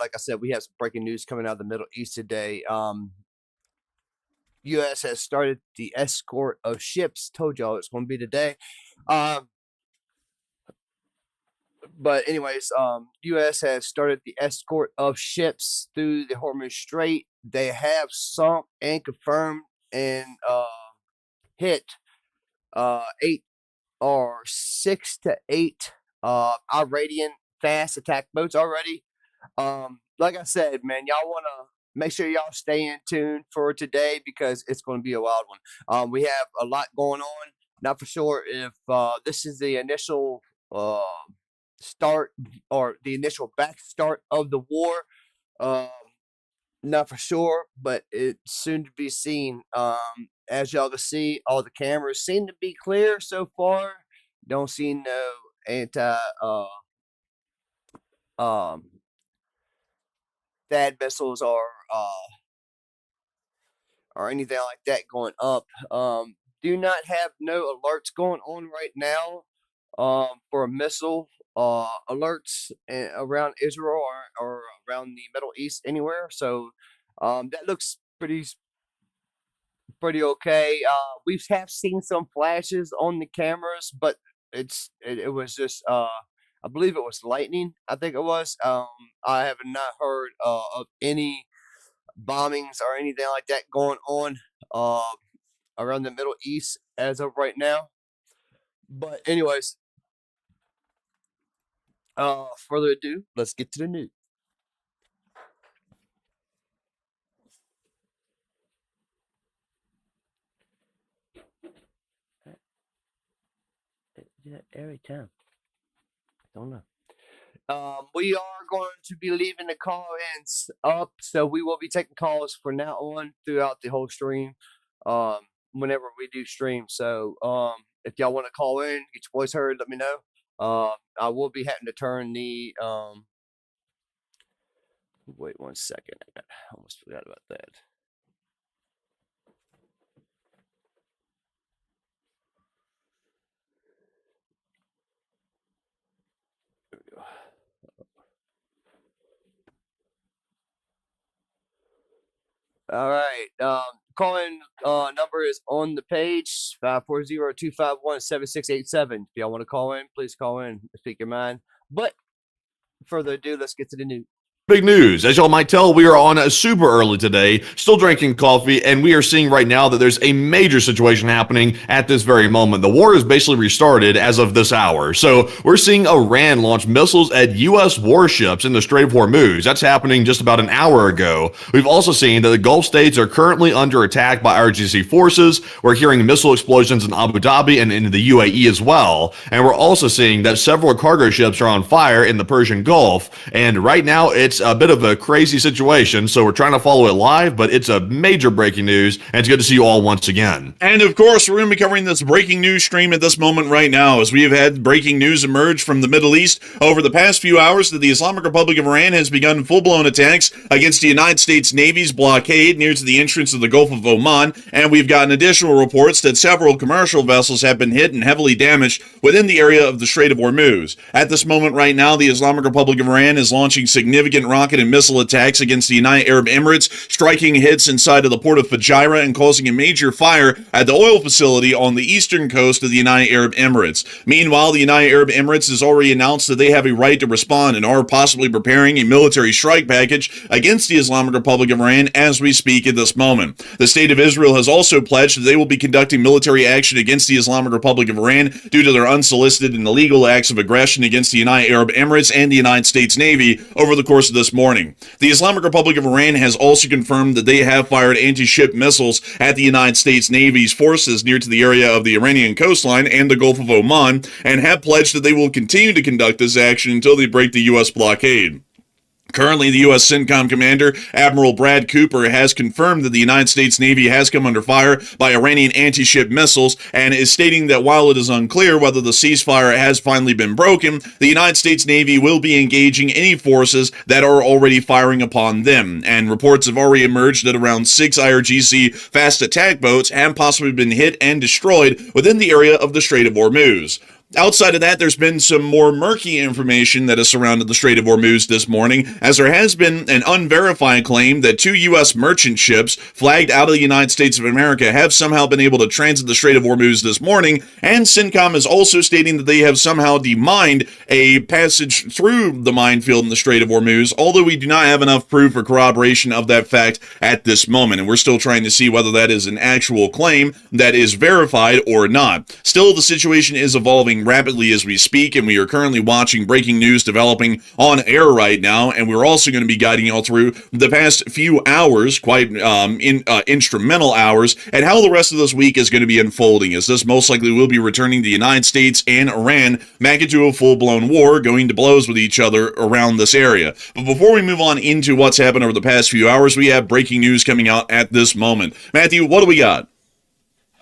like I said, we have some breaking news coming out of the Middle East today. U.S. has started the escort of ships. Told y'all it's going to be today. But anyways, U.S. has started the escort of ships through the Hormuz Strait. They have sunk and confirmed and hit 6 to 8 Iranian fast attack boats already. Like I said, man, y'all want to make sure y'all stay in tune for today because it's going to be a wild one. We have a lot going on. Not for sure if this is the initial start or the initial back start of the war. Not for sure, but it's soon to be seen. As y'all can see, all the cameras seem to be clear so far. Don't see no THAAD missiles or anything like that going up. Do not have no alerts going on right now for a missile alerts around Israel or around the Middle East anywhere. So that looks pretty okay. We have seen some flashes on the cameras, but it was just I believe it was lightning. I think it was. I have not heard of any bombings or anything like that going on around the Middle East as of right now. But anyways, further ado, let's get to the news. I do that every time. I don't know. We are going to be leaving the call-ins up, so we will be taking calls from now on throughout the whole stream. Whenever we do stream. So, if y'all want to call in, get your voice heard, let me know. I will be having to turn the wait 1 second. I almost forgot about that. There we go. All right. Call-in number is on the page, 540-251-7687. If y'all want to call in, please call in, speak your mind. But further ado, let's get to the news. Big news. As y'all might tell, we are on super early today, still drinking coffee, and we are seeing right now that there's a major situation happening at this very moment. The war is basically restarted as of this hour. So we're seeing Iran launch missiles at U.S. warships in the Strait of Hormuz. That's happening just about an hour ago. We've also seen that the Gulf states are currently under attack by RGC forces. We're hearing missile explosions in Abu Dhabi and in the UAE as well. And we're also seeing that several cargo ships are on fire in the Persian Gulf. And right now, it's a bit of a crazy situation, so we're trying to follow it live, but it's a major breaking news, and it's good to see you all once again. And of course, we're going to be covering this breaking news stream at this moment right now, as we have had breaking news emerge from the Middle East over the past few hours that the Islamic Republic of Iran has begun full-blown attacks against the United States Navy's blockade near to the entrance of the Gulf of Oman, and we've gotten additional reports that several commercial vessels have been hit and heavily damaged within the area of the Strait of Hormuz. At this moment right now, the Islamic Republic of Iran is launching significant rocket and missile attacks against the United Arab Emirates, striking hits inside of the port of Fujairah and causing a major fire at the oil facility on the eastern coast of the United Arab Emirates. Meanwhile, the United Arab Emirates has already announced that they have a right to respond and are possibly preparing a military strike package against the Islamic Republic of Iran as we speak at this moment. The State of Israel has also pledged that they will be conducting military action against the Islamic Republic of Iran due to their unsolicited and illegal acts of aggression against the United Arab Emirates and the United States Navy over the course of this morning. The Islamic Republic of Iran has also confirmed that they have fired anti-ship missiles at the United States Navy's forces near to the area of the Iranian coastline and the Gulf of Oman, and have pledged that they will continue to conduct this action until they break the U.S. blockade. Currently, the U.S. CENTCOM commander, Admiral Brad Cooper, has confirmed that the United States Navy has come under fire by Iranian anti-ship missiles and is stating that while it is unclear whether the ceasefire has finally been broken, the United States Navy will be engaging any forces that are already firing upon them. And reports have already emerged that around 6 IRGC fast attack boats have possibly been hit and destroyed within the area of the Strait of Hormuz. Outside of that, there's been some more murky information that has surrounded the Strait of Hormuz this morning, as there has been an unverified claim that 2 U.S. merchant ships flagged out of the United States of America have somehow been able to transit the Strait of Hormuz this morning, and CENTCOM is also stating that they have somehow demined a passage through the minefield in the Strait of Hormuz, although we do not have enough proof or corroboration of that fact at this moment, and we're still trying to see whether that is an actual claim that is verified or not. Still, the situation is evolving rapidly as we speak, and we are currently watching breaking news developing on air right now, and we're also going to be guiding you all through the past few hours, quite instrumental hours, and how the rest of this week is going to be unfolding, as this most likely will be returning the United States and Iran back into a full-blown war, going to blows with each other around this area. But before we move on into what's happened over the past few hours, we have breaking news coming out at this moment. Matthew, what do we got?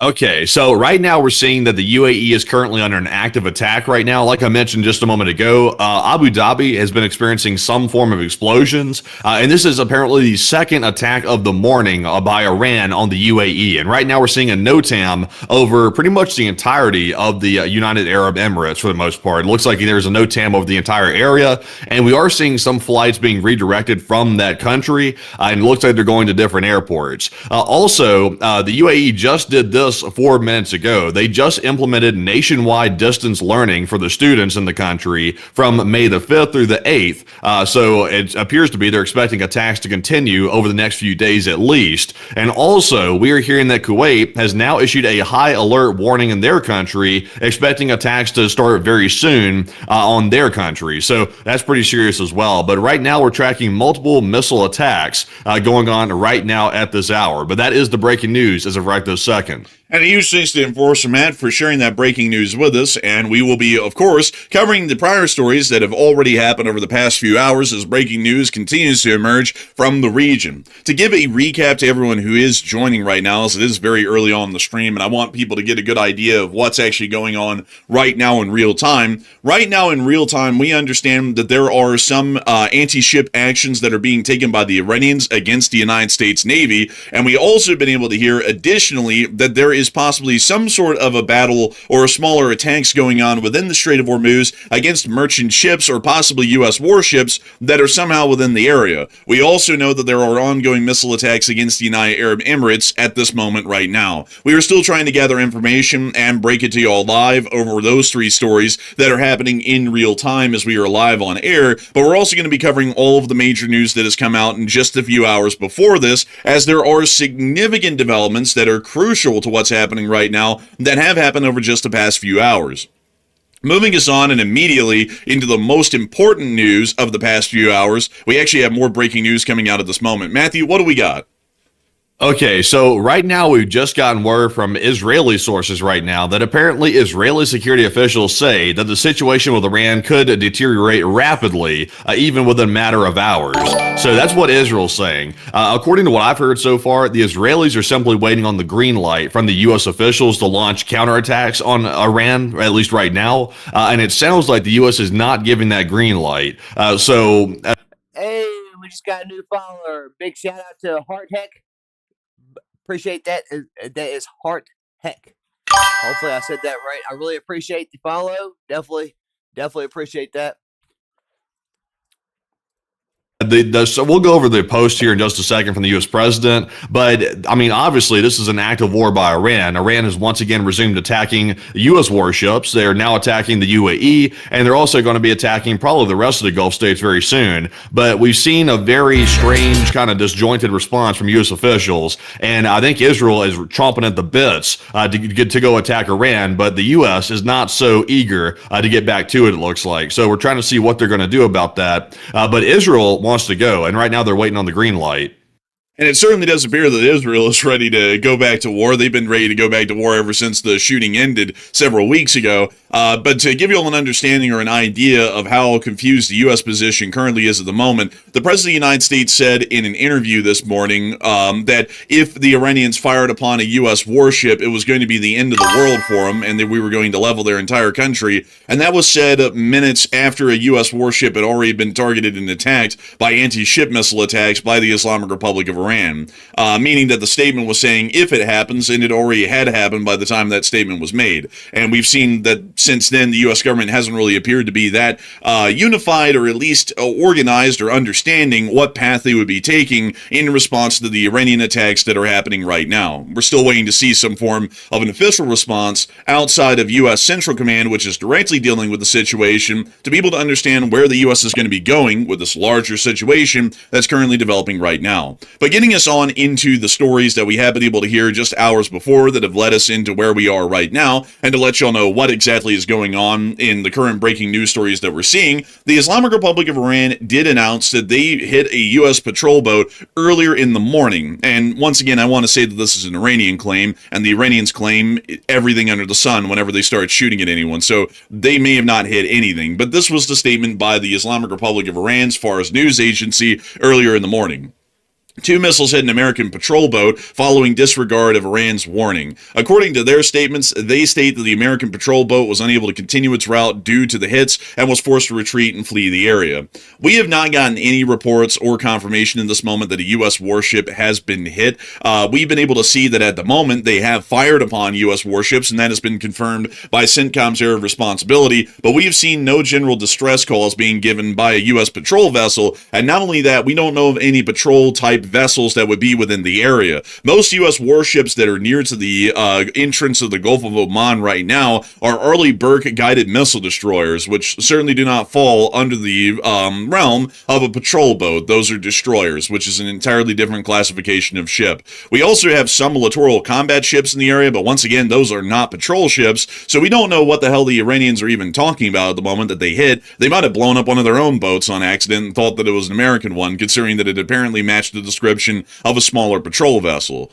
Okay, so right now we're seeing that the UAE is currently under an active attack right now. Like I mentioned just a moment ago, Abu Dhabi has been experiencing some form of explosions, and this is apparently the second attack of the morning by Iran on the UAE. And right now we're seeing a NOTAM over pretty much the entirety of the United Arab Emirates for the most part. It looks like there's a NOTAM over the entire area, and we are seeing some flights being redirected from that country, and it looks like they're going to different airports. Also, the UAE just did this 4 minutes ago. They just implemented nationwide distance learning for the students in the country from May the 5th through the 8th. So it appears to be they're expecting attacks to continue over the next few days at least. And also, we are hearing that Kuwait has now issued a high alert warning in their country, expecting attacks to start very soon on their country. So that's pretty serious as well. But right now, we're tracking multiple missile attacks going on right now at this hour. But that is the breaking news as of right this second. And a huge thanks to Enforcer Matt for sharing that breaking news with us, and we will be, of course, covering the prior stories that have already happened over the past few hours as breaking news continues to emerge from the region. To give a recap to everyone who is joining right now, as it is very early on in the stream, and I want people to get a good idea of what's actually going on right now in real time. Right now in real time, we understand that there are some anti-ship actions that are being taken by the Iranians against the United States Navy, and we also have been able to hear additionally that there is possibly some sort of a battle or smaller attacks going on within the Strait of Hormuz against merchant ships or possibly U.S. warships that are somehow within the area. We also know that there are ongoing missile attacks against the United Arab Emirates at this moment right now. We are still trying to gather information and break it to you all live over those 3 stories that are happening in real time as we are live on air, but we're also going to be covering all of the major news that has come out in just a few hours before this, as there are significant developments that are crucial to what's happening right now that have happened over just the past few hours. Moving us on and immediately into the most important news of the past few hours, we actually have more breaking news coming out at this moment. Matthew, what do we got? Okay, so right now we've just gotten word from Israeli sources right now that apparently Israeli security officials say that the situation with Iran could deteriorate rapidly, even within a matter of hours. So that's what Israel's saying. According to what I've heard so far, the Israelis are simply waiting on the green light from the U.S. officials to launch counterattacks on Iran, at least right now. And it sounds like the U.S. is not giving that green light. Hey, we just got a new follower. Big shout out to Heart Heck. Appreciate that. That is Heart Heck. Hopefully I said that right. I really appreciate the follow. Definitely appreciate that. So we'll go over the post here in just a second from the U.S. president. But, I mean, obviously, this is an active war by Iran. Iran has once again resumed attacking U.S. warships. They are now attacking the UAE, and they're also going to be attacking probably the rest of the Gulf states very soon. But we've seen a very strange, kind of disjointed response from U.S. officials. And I think Israel is chomping at the bits to go attack Iran. But the U.S. is not so eager to get back to it, it looks like. So we're trying to see what they're going to do about that. But Israel wants to go, and right now they're waiting on the green light. And it certainly does appear that Israel is ready to go back to war. They've been ready to go back to war ever since the shooting ended several weeks ago. But to give you all an understanding or an idea of how confused the U.S. position currently is at the moment, the President of the United States said in an interview this morning that if the Iranians fired upon a U.S. warship, it was going to be the end of the world for them, and that we were going to level their entire country. And that was said minutes after a U.S. warship had already been targeted and attacked by anti-ship missile attacks by the Islamic Republic of Iran. Iran, meaning that the statement was saying if it happens, and it already had happened by the time that statement was made. And we've seen that since then, the U.S. government hasn't really appeared to be that unified, or at least organized or understanding what path they would be taking in response to the Iranian attacks that are happening right now. We're still waiting to see some form of an official response outside of U.S. Central Command, which is directly dealing with the situation, to be able to understand where the U.S. is going to be going with this larger situation that's currently developing right now. But getting us on into the stories that we have been able to hear just hours before that have led us into where we are right now, and to let y'all know what exactly is going on in the current breaking news stories that we're seeing, the Islamic Republic of Iran did announce that they hit a U.S. patrol boat earlier in the morning. And once again, I want to say that this is an Iranian claim, and the Iranians claim everything under the sun whenever they start shooting at anyone, so they may have not hit anything. But this was the statement by the Islamic Republic of Iran's Fars news agency earlier in the morning. 2 missiles hit an American patrol boat following disregard of Iran's warning. According to their statements, they state that the American patrol boat was unable to continue its route due to the hits and was forced to retreat and flee the area. We have not gotten any reports or confirmation in this moment that a U.S. warship has been hit. We've been able to see that at the moment they have fired upon U.S. warships, and that has been confirmed by CENTCOM's Area of Responsibility, but we have seen no general distress calls being given by a U.S. patrol vessel, and not only that, we don't know of any patrol-type vessels that would be within the area. Most U.S. warships that are near to the entrance of the Gulf of Oman right now are Arleigh Burke guided missile destroyers, which certainly do not fall under the realm of a patrol boat. Those are destroyers, which is an entirely different classification of ship. We also have some littoral combat ships in the area, but once again, those are not patrol ships, so we don't know what the hell the Iranians are even talking about at the moment that they hit. They might have blown up one of their own boats on accident and thought that it was an American one, considering that it apparently matched the description of a smaller patrol vessel.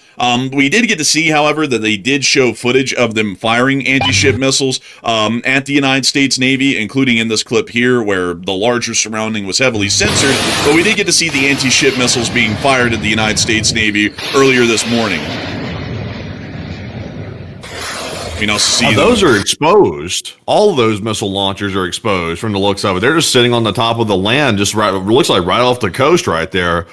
We did get to see, however, that they did show footage of them firing anti-ship missiles at the United States Navy, including in this clip here where the larger surrounding was heavily censored, but we did get to see the anti-ship missiles being fired at the United States Navy earlier this morning. We now see those are exposed. All of those missile launchers are exposed from the looks of it. They're just sitting on the top of the land, just right. It looks like right off the coast right there.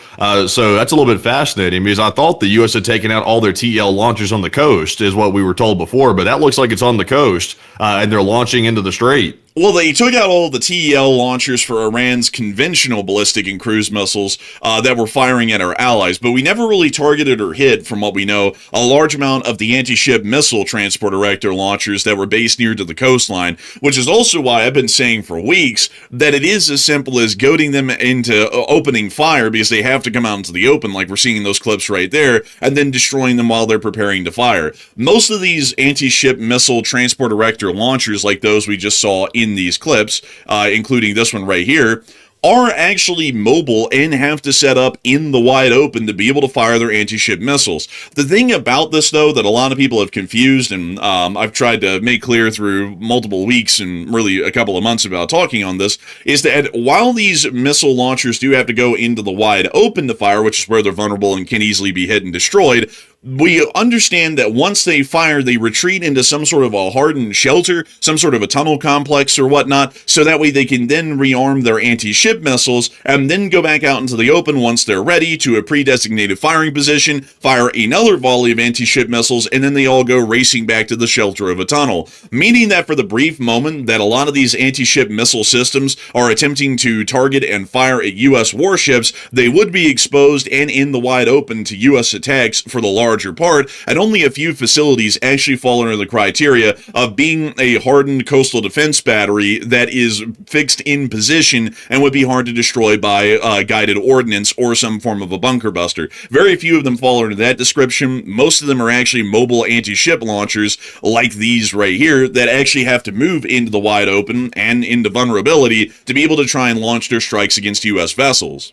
So that's a little bit fascinating because I thought the U.S. had taken out all their TL launchers on the coast, is what we were told before. But that looks like it's on the coast, and they're launching into the strait. Well, they took out all the TEL launchers for Iran's conventional ballistic and cruise missiles that were firing at our allies, but we never really targeted or hit, from what we know, a large amount of the anti-ship missile transport-erector launchers that were based near to the coastline, which is also why I've been saying for weeks that it is as simple as goading them into opening fire, because they have to come out into the open, like we're seeing in those clips right there, and then destroying them while they're preparing to fire. Most of these anti-ship missile transport-erector launchers, like those we just saw in these clips, including this one right here, are actually mobile and have to set up in the wide open to be able to fire their anti-ship missiles. The thing about this, though, that a lot of people have confused, and I've tried to make clear through multiple weeks and really a couple of months about talking on this, is that while these missile launchers do have to go into the wide open to fire, which is where they're vulnerable and can easily be hit and destroyed, we understand that once they fire, they retreat into some sort of a hardened shelter, some sort of a tunnel complex or whatnot, so that way they can then rearm their anti-ship missiles and then go back out into the open once they're ready to a pre-designated firing position, fire another volley of anti-ship missiles, and then they all go racing back to the shelter of a tunnel. Meaning that for the brief moment that a lot of these anti-ship missile systems are attempting to target and fire at U.S. warships, they would be exposed and in the wide open to U.S. attacks for the larger part, and only a few facilities actually fall under the criteria of being a hardened coastal defense battery that is fixed in position and would be hard to destroy by guided ordnance or some form of a bunker buster. Very few of them fall under that description. Most of them are actually mobile anti-ship launchers like these right here that actually have to move into the wide open and into vulnerability to be able to try and launch their strikes against U.S. vessels.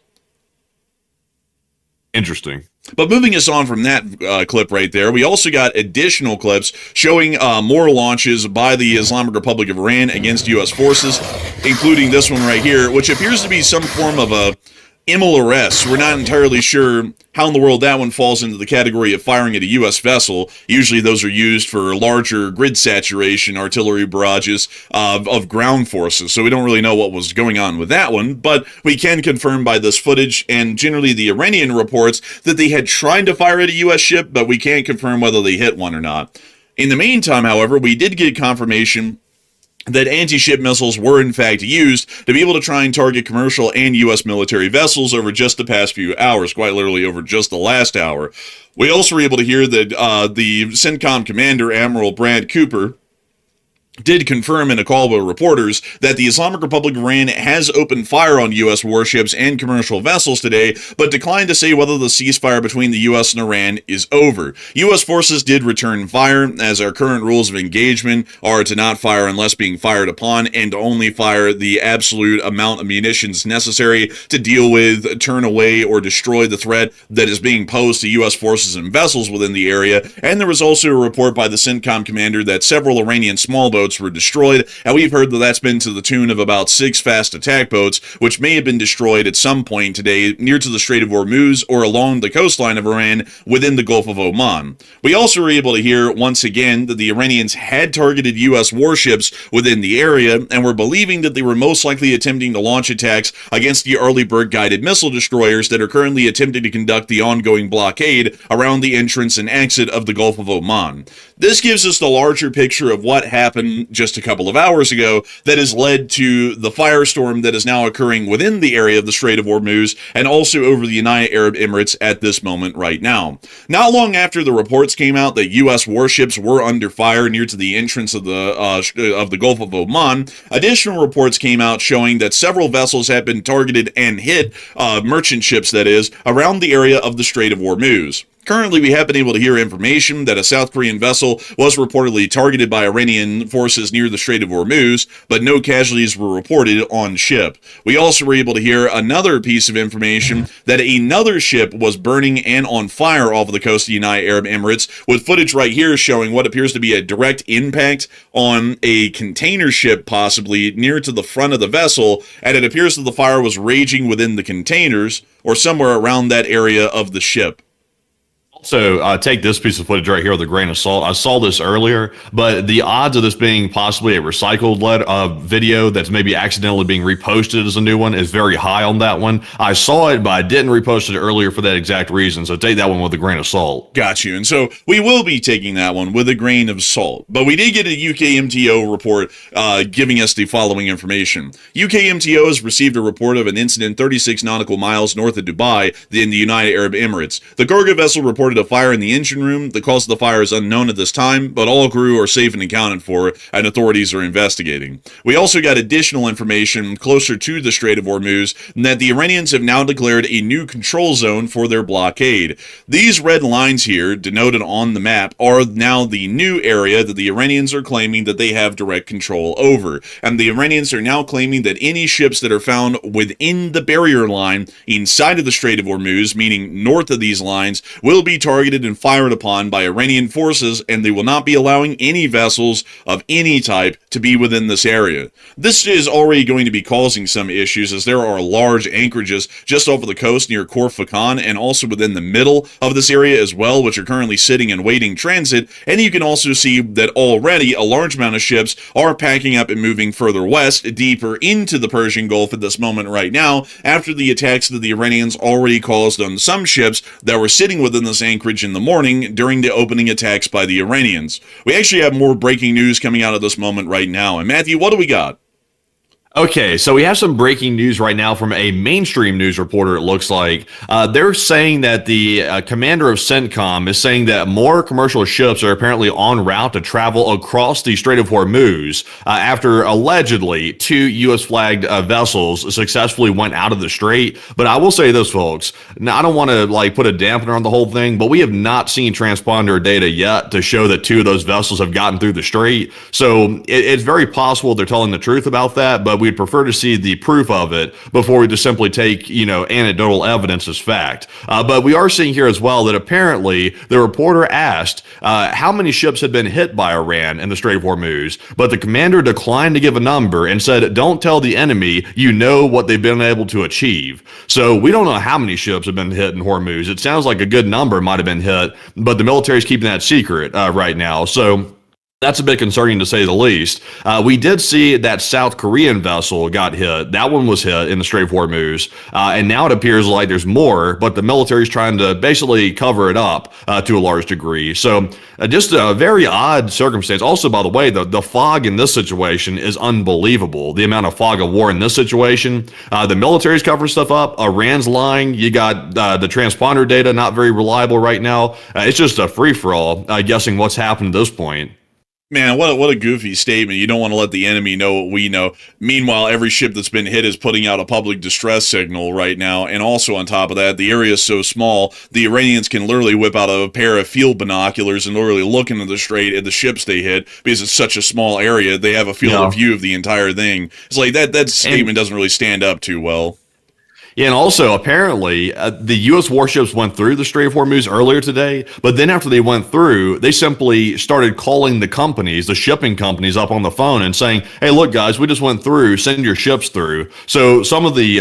Interesting. But moving us on from that clip right there, we also got additional clips showing more launches by the Islamic Republic of Iran against U.S. forces, including this one right here, which appears to be some form of a MLRS. We're not entirely sure how in the world that one falls into the category of firing at a U.S. vessel. Usually those are used for larger grid saturation artillery barrages of ground forces, so we don't really know what was going on with that one, but we can confirm by this footage and generally the Iranian reports that they had tried to fire at a U.S. ship, but we can't confirm whether they hit one or not. In the meantime, however, we did get confirmation that anti-ship missiles were in fact used to be able to try and target commercial and U.S. military vessels over just the past few hours, quite literally over just the last hour. We also were able to hear that the CENTCOM commander, Admiral Brad Cooper, did confirm in a call with reporters that the Islamic Republic of Iran has opened fire on U.S. warships and commercial vessels today, but declined to say whether the ceasefire between the U.S. and Iran is over. U.S. forces did return fire, as our current rules of engagement are to not fire unless being fired upon, and only fire the absolute amount of munitions necessary to deal with, turn away, or destroy the threat that is being posed to U.S. forces and vessels within the area. And there was also a report by the CENTCOM commander that several Iranian small boats were destroyed, and we've heard that that's been to the tune of about 6 fast attack boats, which may have been destroyed at some point today near to the Strait of Hormuz or along the coastline of Iran within the Gulf of Oman. We also were able to hear once again that the Iranians had targeted U.S. warships within the area and were believing that they were most likely attempting to launch attacks against the Arleigh Burke guided missile destroyers that are currently attempting to conduct the ongoing blockade around the entrance and exit of the Gulf of Oman. This gives us the larger picture of what happened just a couple of hours ago that has led to the firestorm that is now occurring within the area of the Strait of Hormuz and also over the United Arab Emirates at this moment right now. Not long after the reports came out that U.S. warships were under fire near to the entrance of the Gulf of Oman, additional reports came out showing that several vessels had been targeted and hit, merchant ships that is, around the area of the Strait of Hormuz. Currently, we have been able to hear information that a South Korean vessel was reportedly targeted by Iranian forces near the Strait of Hormuz, but no casualties were reported on ship. We also were able to hear another piece of information that another ship was burning and on fire off of the coast of the United Arab Emirates, with footage right here showing what appears to be a direct impact on a container ship possibly near to the front of the vessel, and it appears that the fire was raging within the containers or somewhere around that area of the ship. So take this piece of footage right here with a grain of salt. I saw this earlier, but the odds of this being possibly a recycled video that's maybe accidentally being reposted as a new one is very high on that one. I saw it, but I didn't repost it earlier for that exact reason. So take that one with a grain of salt. Got you. And so we will be taking that one with a grain of salt. But we did get a UKMTO report giving us the following information. UKMTO has received a report of an incident 36 nautical miles north of Dubai in the United Arab Emirates. The cargo vessel reported a fire in the engine room. The cause of the fire is unknown at this time, but all crew are safe and accounted for, and authorities are investigating. We also got additional information closer to the Strait of Hormuz that the Iranians have now declared a new control zone for their blockade. These red lines here, denoted on the map, are now the new area that the Iranians are claiming that they have direct control over. And the Iranians are now claiming that any ships that are found within the barrier line inside of the Strait of Hormuz, meaning north of these lines, will be targeted and fired upon by Iranian forces, and they will not be allowing any vessels of any type to be within this area. This is already going to be causing some issues, as there are large anchorages just off of the coast near Khor Fakkan and also within the middle of this area as well, which are currently sitting and waiting transit. And you can also see that already a large amount of ships are packing up and moving further west, deeper into the Persian Gulf at this moment right now, after the attacks that the Iranians already caused on some ships that were sitting within this anchorage in the morning during the opening attacks by the Iranians. We actually have more breaking news coming out at this moment right now. And Matthew, what do we got? Okay, so we have some breaking news right now from a mainstream news reporter, it looks like. They're saying that the commander of CENTCOM is saying that more commercial ships are apparently en route to travel across the Strait of Hormuz after allegedly 2 U.S.-flagged vessels successfully went out of the strait. But I will say this, folks. Now, I don't want to put a dampener on the whole thing, but we have not seen transponder data yet to show that 2 of those vessels have gotten through the strait. So it's very possible they're telling the truth about that, but but we'd prefer to see the proof of it before we just simply take, anecdotal evidence as fact. But we are seeing here as well that apparently the reporter asked how many ships had been hit by Iran in the Strait of Hormuz, but the commander declined to give a number and said, don't tell the enemy you know what they've been able to achieve. So we don't know how many ships have been hit in Hormuz. It sounds like a good number might have been hit, but the military is keeping that secret right now. So that's a bit concerning to say the least. We did see that South Korean vessel got hit. That one was hit in the Strait of Hormuz. And now it appears like there's more, but the military is trying to basically cover it up to a large degree. So just a very odd circumstance. Also, by the way, the fog in this situation is unbelievable. The amount of fog of war in this situation. The military's covering stuff up. Iran's lying. You got the transponder data not very reliable right now. It's just a free-for-all guessing what's happened at this point. Man, what a goofy statement. You don't want to let the enemy know what we know. Meanwhile, every ship that's been hit is putting out a public distress signal right now. And also on top of that, the area is so small, the Iranians can literally whip out a pair of field binoculars and literally look into the strait at the ships they hit because it's such a small area. They have a field of view of the entire thing. It's like that statement doesn't really stand up too well. Yeah, and also, apparently, the U.S. warships went through the Strait of Hormuz earlier today, but then after they went through, they simply started calling the companies, the shipping companies, up on the phone and saying, hey, look, guys, we just went through, send your ships through. So some of the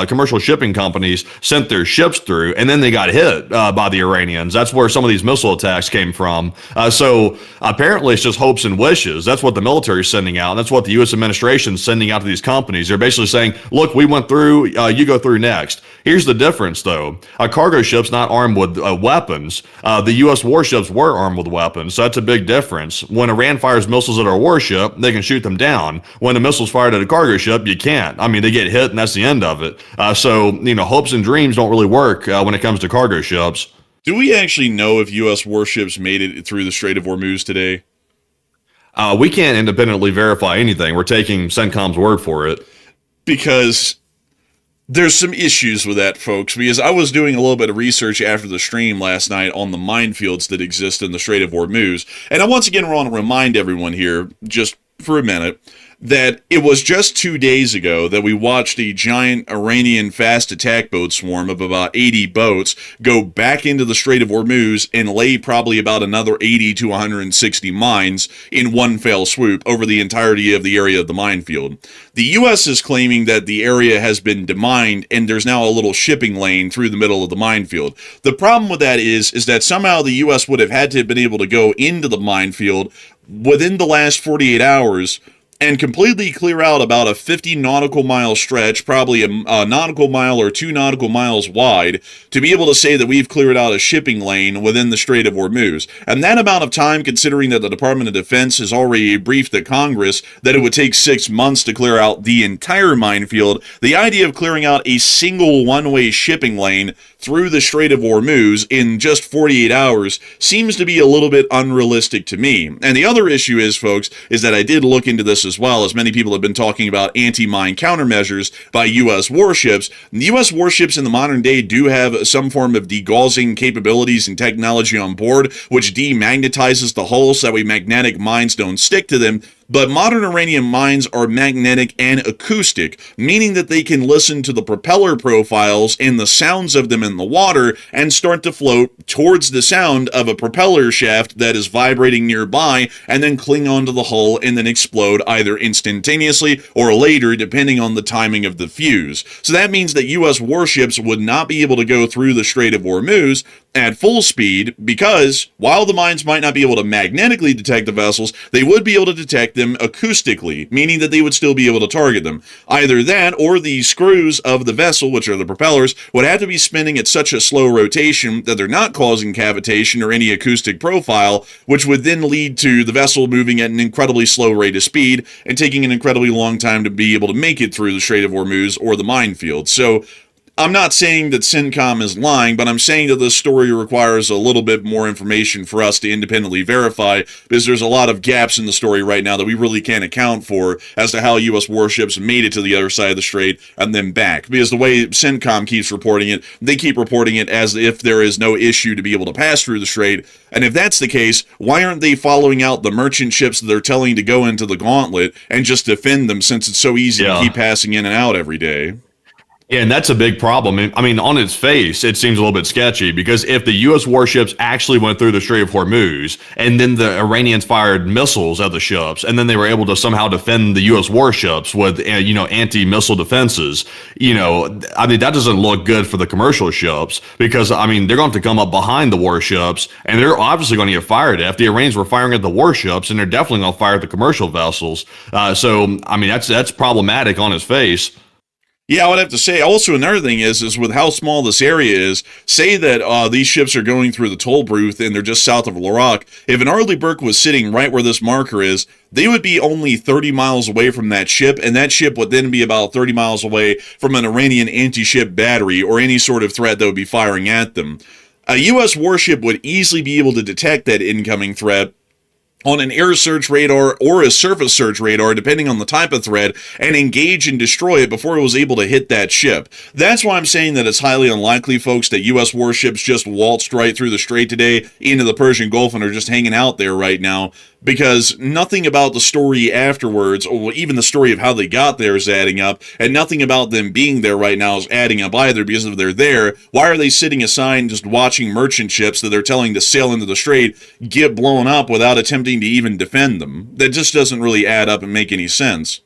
commercial shipping companies sent their ships through, and then they got hit by the Iranians. That's where some of these missile attacks came from. So apparently, it's just hopes and wishes. That's what the military is sending out, and that's what the U.S. administration is sending out to these companies. They're basically saying, look, we went through, you go through next. Here's the difference, though. A cargo ship's not armed with weapons. The U.S. warships were armed with weapons, so that's a big difference. When Iran fires missiles at our warship, they can shoot them down. When the missile's fired at a cargo ship, you can't. I mean, they get hit, and that's the end of it. So, hopes and dreams don't really work when it comes to cargo ships. Do we actually know if U.S. warships made it through the Strait of Hormuz today? We can't independently verify anything. We're taking CENTCOM's word for it. Because there's some issues with that, folks, because I was doing a little bit of research after the stream last night on the minefields that exist in the Strait of Hormuz. And I once again want to remind everyone here, just for a minute, that it was just 2 days ago that we watched a giant Iranian fast attack boat swarm of about 80 boats go back into the Strait of Hormuz and lay probably about another 80 to 160 mines in one fell swoop over the entirety of the area of the minefield. The U.S. is claiming that the area has been demined and there's now a little shipping lane through the middle of the minefield. The problem with that is that somehow the U.S. would have had to have been able to go into the minefield within the last 48 hours and completely clear out about a 50 nautical mile stretch, probably a nautical mile or 2 nautical miles wide, to be able to say that we've cleared out a shipping lane within the Strait of Hormuz. And that amount of time, considering that the Department of Defense has already briefed the Congress that it would take 6 months to clear out the entire minefield, the idea of clearing out a single one-way shipping lane through the Strait of Hormuz in just 48 hours seems to be a little bit unrealistic to me. And the other issue is, folks, is that I did look into this as well, as many people have been talking about anti-mine countermeasures by U.S. warships. The U.S. warships in the modern day do have some form of degaussing capabilities and technology on board, which demagnetizes the hull so that way magnetic mines don't stick to them. But modern Iranian mines are magnetic and acoustic, meaning that they can listen to the propeller profiles and the sounds of them in the water and start to float towards the sound of a propeller shaft that is vibrating nearby and then cling onto the hull and then explode either instantaneously or later, depending on the timing of the fuse. So that means that U.S. warships would not be able to go through the Strait of Hormuz at full speed because, while the mines might not be able to magnetically detect the vessels, they would be able to detect them acoustically, meaning that they would still be able to target them. Either that or the screws of the vessel, which are the propellers, would have to be spinning at such a slow rotation that they're not causing cavitation or any acoustic profile, which would then lead to the vessel moving at an incredibly slow rate of speed and taking an incredibly long time to be able to make it through the Strait of Hormuz or the minefield. So I'm not saying that CENTCOM is lying, but I'm saying that this story requires a little bit more information for us to independently verify, because there's a lot of gaps in the story right now that we really can't account for as to how U.S. warships made it to the other side of the strait and then back. Because the way CENTCOM keeps reporting it, they keep reporting it as if there is no issue to be able to pass through the strait. And if that's the case, why aren't they following out the merchant ships that they're telling to go into the gauntlet and just defend them, since it's so easy to keep passing in and out every day? Yeah, and that's a big problem. I mean, on its face, it seems a little bit sketchy, because if the U.S. warships actually went through the Strait of Hormuz and then the Iranians fired missiles at the ships and then they were able to somehow defend the U.S. warships with, anti-missile defenses, I mean, that doesn't look good for the commercial ships, because, I mean, they're going to come up behind the warships and they're obviously going to get fired at. The Iranians were firing at the warships and they're definitely going to fire at the commercial vessels. So, I mean, that's problematic on its face. Yeah, I would have to say, also another thing is with how small this area is, say that these ships are going through the toll booth and they're just south of Larak. If an Arleigh Burke was sitting right where this marker is, they would be only 30 miles away from that ship, and that ship would then be about 30 miles away from an Iranian anti-ship battery or any sort of threat that would be firing at them. A U.S. warship would easily be able to detect that incoming threat on an air search radar or a surface search radar, depending on the type of threat, and engage and destroy it before it was able to hit that ship. That's why I'm saying that it's highly unlikely, folks, that U.S. warships just waltzed right through the strait today into the Persian Gulf and are just hanging out there right now, because nothing about the story afterwards, or even the story of how they got there, is adding up, and nothing about them being there right now is adding up either, because if they're there, why are they sitting aside and just watching merchant ships that they're telling to sail into the strait get blown up without attempting to even defend them? That just doesn't really add up and make any sense.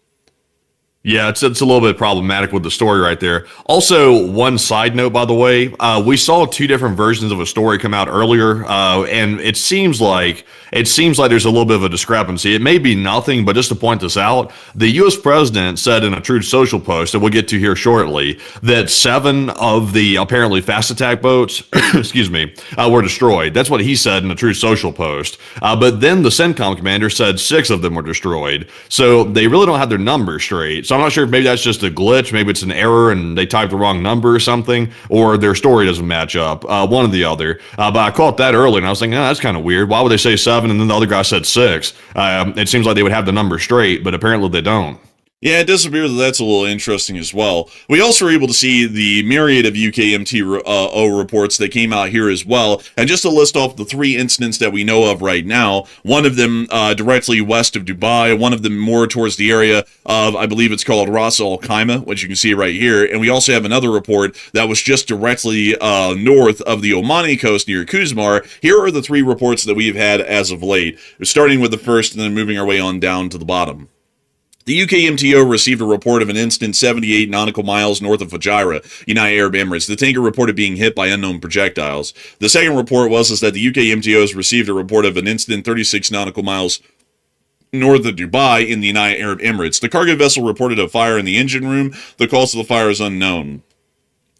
Yeah, it's a little bit problematic with the story right there. Also, one side note, by the way, we saw two different versions of a story come out earlier, and it seems like there's a little bit of a discrepancy. It may be nothing, but just to point this out, the U.S. president said in a Truth Social post that we'll get to here shortly that 7 of the apparently fast attack boats, excuse me, were destroyed. That's what he said in a Truth Social post. But then the CENTCOM commander said 6 of them were destroyed. So they really don't have their numbers straight. So I'm not sure if maybe that's just a glitch, maybe it's an error and they typed the wrong number or something, or their story doesn't match up, one or the other. But I caught that early and I was thinking, that's kind of weird. Why would they say 7 and then the other guy said 6? It seems like they would have the number straight, but apparently they don't. Yeah, it does appear that that's a little interesting as well. We also were able to see the myriad of UKMTO reports that came out here as well. And just to list off the 3 incidents that we know of right now, one of them directly west of Dubai, one of them more towards the area of, I believe it's called Ras Al Khaimah, which you can see right here. And we also have another report that was just directly north of the Omani coast near Kuzmar. Here are the 3 reports that we've had as of late, starting with the first and then moving our way on down to the bottom. The UKMTO received a report of an incident 78 nautical miles north of Fujairah, United Arab Emirates. The tanker reported being hit by unknown projectiles. The second report was that the UKMTO has received a report of an incident 36 nautical miles north of Dubai in the United Arab Emirates. The cargo vessel reported a fire in the engine room. The cause of the fire is unknown.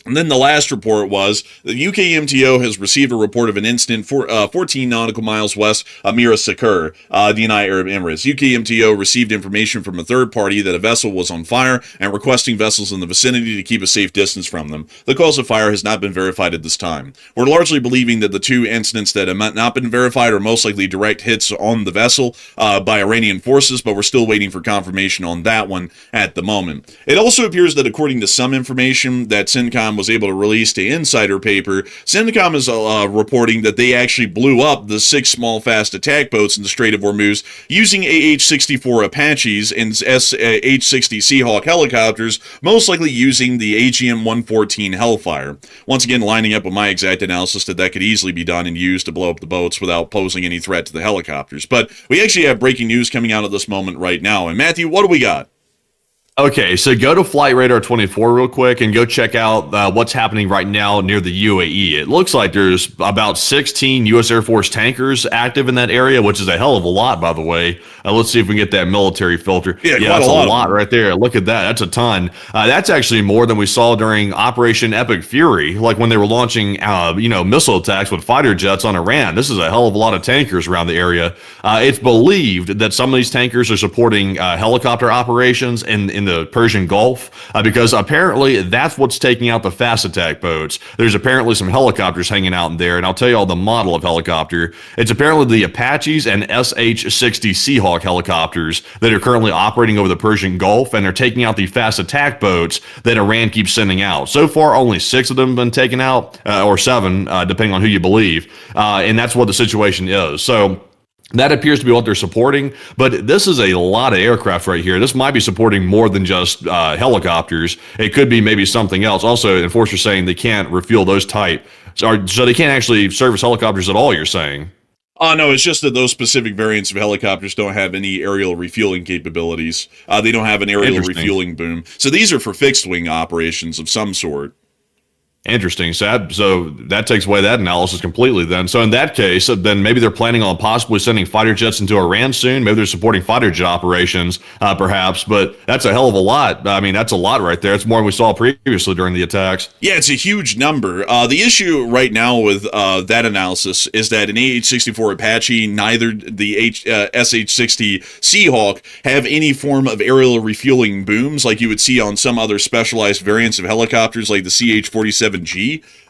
And then the last report was the UKMTO has received a report of an incident 14 nautical miles west of Mira Sakir, the United Arab Emirates. UKMTO received information from a third party that a vessel was on fire and requesting vessels in the vicinity to keep a safe distance from them. The cause of fire has not been verified at this time. We're largely believing that the 2 incidents that have not been verified are most likely direct hits on the vessel by Iranian forces, but we're still waiting for confirmation on that one at the moment. It also appears that according to some information that CENTCOM was able to release to Insider Paper, CENTCOM is reporting that they actually blew up the 6 small fast attack boats in the Strait of Hormuz using AH-64 Apaches and H-60 Seahawk helicopters, most likely using the AGM-114 Hellfire. Once again, lining up with my exact analysis that could easily be done and used to blow up the boats without posing any threat to the helicopters. But we actually have breaking news coming out at this moment right now. And Matthew, what do we got? Okay, so go to Flight Radar 24 real quick and go check out what's happening right now near the UAE. It looks like there's about 16 U.S. Air Force tankers active in that area, which is a hell of a lot, by the way. Let's see if we can get that military filter. Yeah, that's a lot right there. Look at that. That's a ton. That's actually more than we saw during Operation Epic Fury, like when they were launching, missile attacks with fighter jets on Iran. This is a hell of a lot of tankers around the area. It's believed that some of these tankers are supporting helicopter operations in in the Persian Gulf, because apparently that's what's taking out the fast attack boats. There's apparently some helicopters hanging out in there, and I'll tell you all the model of helicopter. It's apparently the Apaches and SH-60 Seahawk helicopters that are currently operating over the Persian Gulf, and they're taking out the fast attack boats that Iran keeps sending out. So far, only 6 of them have been taken out, or 7, depending on who you believe, and that's what the situation is. So that appears to be what they're supporting, but this is a lot of aircraft right here. This might be supporting more than just helicopters. It could be maybe something else. Also, enforcers saying they can't refuel those type, so they can't actually service helicopters at all, you're saying? No, it's just that those specific variants of helicopters don't have any aerial refueling capabilities. They don't have an aerial refueling boom. So these are for fixed-wing operations of some sort. Interesting. So that takes away that analysis completely then. So in that case, then maybe they're planning on possibly sending fighter jets into Iran soon. Maybe they're supporting fighter jet operations, perhaps. But that's a hell of a lot. I mean, that's a lot right there. It's more than we saw previously during the attacks. Yeah, it's a huge number. The issue right now with that analysis is that an AH-64 Apache, neither the SH-60 Seahawk have any form of aerial refueling booms like you would see on some other specialized variants of helicopters like the CH-47G.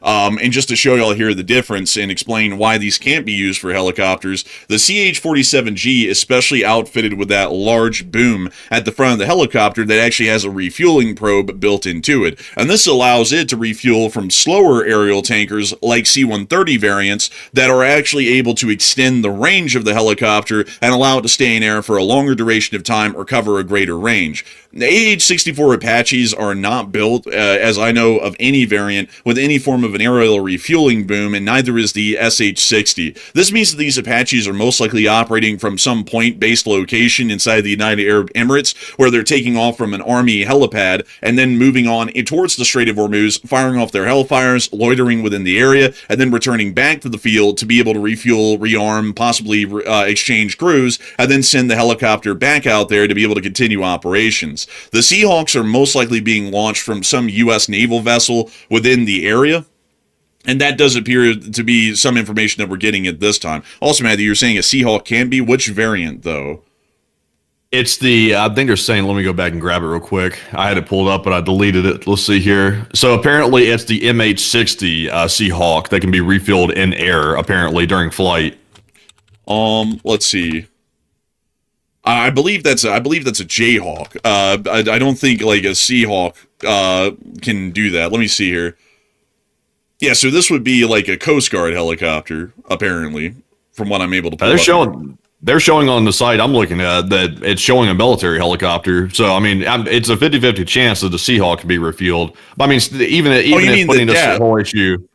And just to show y'all here the difference and explain why these can't be used for helicopters, the CH-47G is specially outfitted with that large boom at the front of the helicopter that actually has a refueling probe built into it. And this allows it to refuel from slower aerial tankers like C-130 variants that are actually able to extend the range of the helicopter and allow it to stay in air for a longer duration of time or cover a greater range. The AH-64 Apaches are not built, as I know, of any variant with any form of an aerial refueling boom, and neither is the SH-60. This means that these Apaches are most likely operating from some point-based location inside the United Arab Emirates, where they're taking off from an army helipad and then moving on towards the Strait of Hormuz, firing off their Hellfires, loitering within the area, and then returning back to the field to be able to refuel, rearm, possibly exchange crews, and then send the helicopter back out there to be able to continue operations. The Seahawks are most likely being launched from some U.S. naval vessel within the area, and that does appear to be some information that we're getting at this time. Also, Matthew, you're saying a Seahawk can be which variant, though? It's the, I think they're saying, let me go back and grab it real quick. I had it pulled up, but I deleted it. Let's see here. So apparently it's the MH-60 Seahawk that can be refueled in air, apparently, during flight. Let's see. I believe that's a Jayhawk. I don't think like a Seahawk can do that. Let me see here. Yeah, so this would be like a Coast Guard helicopter, apparently, from what I'm able to pull up. They're showing on the site I'm looking at that it's showing a military helicopter. So, I mean, it's a 50-50 chance that the Seahawk can be refueled. But, I mean, even if putting this whole issue...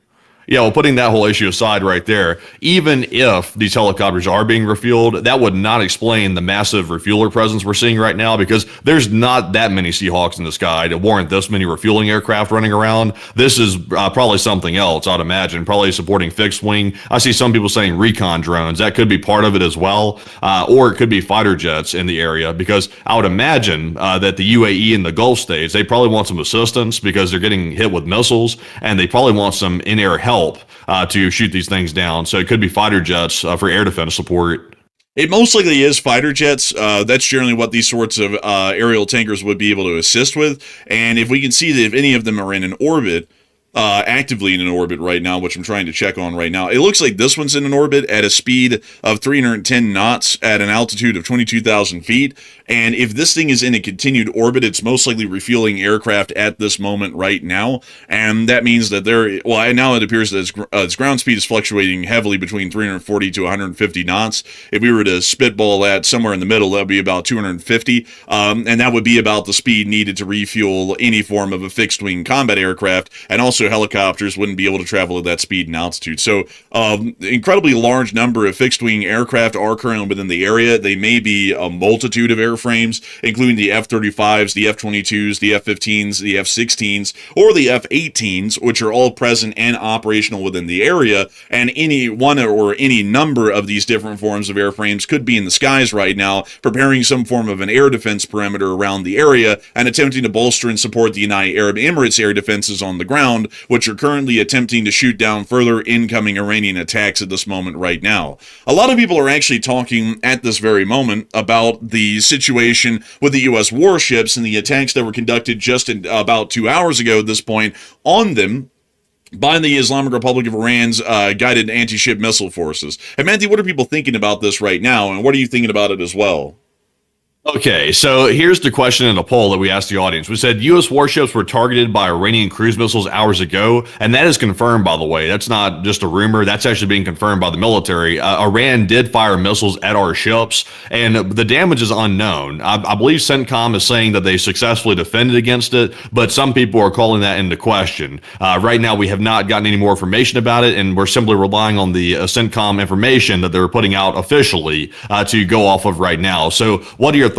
Yeah, well, putting that whole issue aside right there, even if these helicopters are being refueled, that would not explain the massive refueler presence we're seeing right now, because there's not that many Seahawks in the sky to warrant this many refueling aircraft running around. This is probably something else, I'd imagine, probably supporting fixed wing. I see some people saying recon drones. That could be part of it as well, or it could be fighter jets in the area, because I would imagine that the UAE and the Gulf states, they probably want some assistance because they're getting hit with missiles, and they probably want some in-air help to shoot these things down. So it could be fighter jets for air defense support. It most likely is fighter jets. That's generally what these sorts of aerial tankers would be able to assist with. And if we can see that if any of them are in an orbit, actively in an orbit right now, which I'm trying to check on right now, it looks like this one's in an orbit at a speed of 310 knots at an altitude of 22,000 feet. And if this thing is in a continued orbit, it's most likely refueling aircraft at this moment right now. And that means that now it appears that its ground speed is fluctuating heavily between 340 to 150 knots. If we were to spitball that somewhere in the middle, that would be about 250. And that would be about the speed needed to refuel any form of a fixed wing combat aircraft. And also helicopters wouldn't be able to travel at that speed and altitude. So incredibly large number of fixed wing aircraft are currently within the area. They may be a multitude of airframes, including the F-35s, the F-22s, the F-15s, the F-16s, or the F-18s, which are all present and operational within the area. And any one or any number of these different forms of airframes could be in the skies right now, preparing some form of an air defense perimeter around the area and attempting to bolster and support the United Arab Emirates air defenses on the ground ground, which are currently attempting to shoot down further incoming Iranian attacks at this moment right now. A lot of people are actually talking at this very moment about the situation with the U.S. warships and the attacks that were conducted just about 2 hours ago at this point on them by the Islamic Republic of Iran's guided anti-ship missile forces. And Matthew, what are people thinking about this right now, and what are you thinking about it as well? Okay, so here's the question in a poll that we asked the audience. We said U.S. warships were targeted by Iranian cruise missiles hours ago, and that is confirmed, by the way. That's not just a rumor. That's actually being confirmed by the military. Iran did fire missiles at our ships, and the damage is unknown. I believe CENTCOM is saying that they successfully defended against it, but some people are calling that into question. Right now, we have not gotten any more information about it, and we're simply relying on the CENTCOM information that they're putting out officially to go off of right now. So what are your thoughts?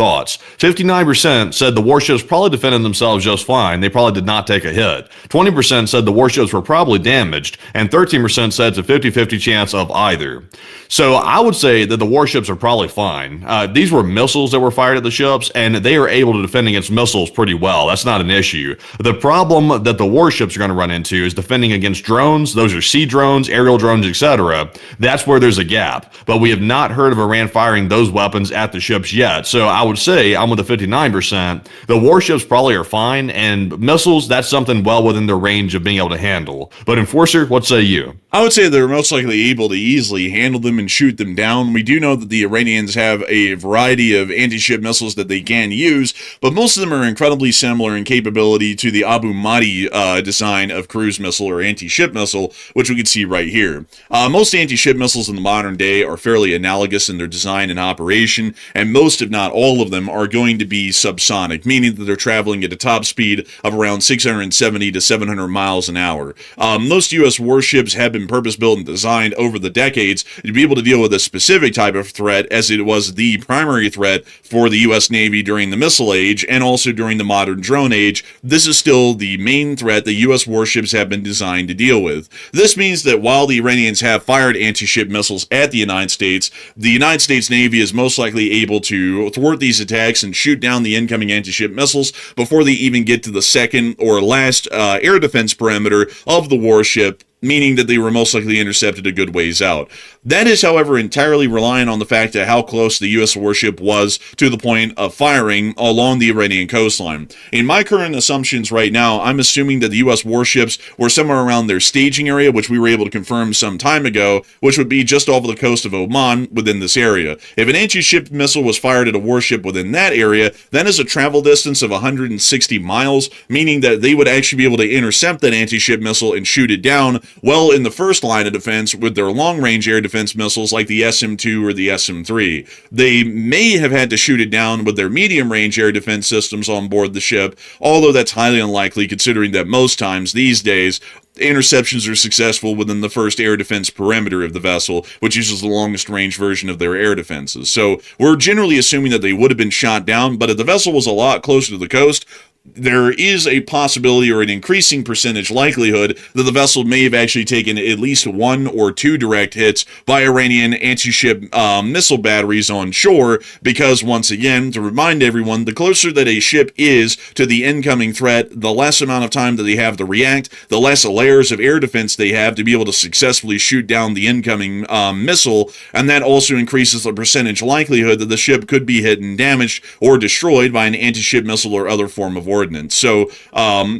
59% said the warships probably defended themselves just fine. They probably did not take a hit. 20% said the warships were probably damaged, and 13% said it's a 50-50 chance of either. So I would say that the warships are probably fine. These were missiles that were fired at the ships, and they are able to defend against missiles pretty well. That's not an issue. The problem that the warships are going to run into is defending against drones. Those are sea drones, aerial drones, etc. That's where there's a gap. But we have not heard of Iran firing those weapons at the ships yet. So I would say I'm with the 59%. The warships probably are fine, and missiles, that's something well within their range of being able to handle. But Enforcer, what say you? I would say they're most likely able to easily handle them and shoot them down. We do know that the Iranians have a variety of anti-ship missiles that they can use, but most of them are incredibly similar in capability to the Abu Mahdi design of cruise missile or anti-ship missile, which we can see right here. Most anti-ship missiles in the modern day are fairly analogous in their design and operation, and most, if not all of them, are going to be subsonic, meaning that they're traveling at a top speed of around 670 to 700 miles an hour. Most U.S. warships have been purpose-built and designed over the decades to be able to deal with a specific type of threat, as it was the primary threat for the U.S. Navy during the missile age and also during the modern drone age. This is still the main threat that U.S. warships have been designed to deal with. This means that while the Iranians have fired anti-ship missiles at the United States Navy is most likely able to thwart these attacks and shoot down the incoming anti-ship missiles before they even get to the second or last air defense perimeter of the warship, meaning that they were most likely intercepted a good ways out. That is, however, entirely reliant on the fact of how close the U.S. warship was to the point of firing along the Iranian coastline. In my current assumptions right now, I'm assuming that the U.S. warships were somewhere around their staging area, which we were able to confirm some time ago, which would be just off of the coast of Oman within this area. If an anti-ship missile was fired at a warship within that area, that is a travel distance of 160 miles, meaning that they would actually be able to intercept that anti-ship missile and shoot it down well in the first line of defense with their long-range air defense missiles like the SM-2 or the SM-3. They may have had to shoot it down with their medium-range air defense systems on board the ship, although that's highly unlikely considering that most times these days interceptions are successful within the first air defense perimeter of the vessel, which uses the longest range version of their air defenses. So we're generally assuming that they would have been shot down, but if the vessel was a lot closer to the coast, there is a possibility or an increasing percentage likelihood that the vessel may have actually taken at least one or two direct hits by Iranian anti-ship missile batteries on shore, because once again, to remind everyone, the closer that a ship is to the incoming threat, the less amount of time that they have to react, the less layers of air defense they have to be able to successfully shoot down the incoming missile, and that also increases the percentage likelihood that the ship could be hit and damaged or destroyed by an anti-ship missile or other form of ordnance. So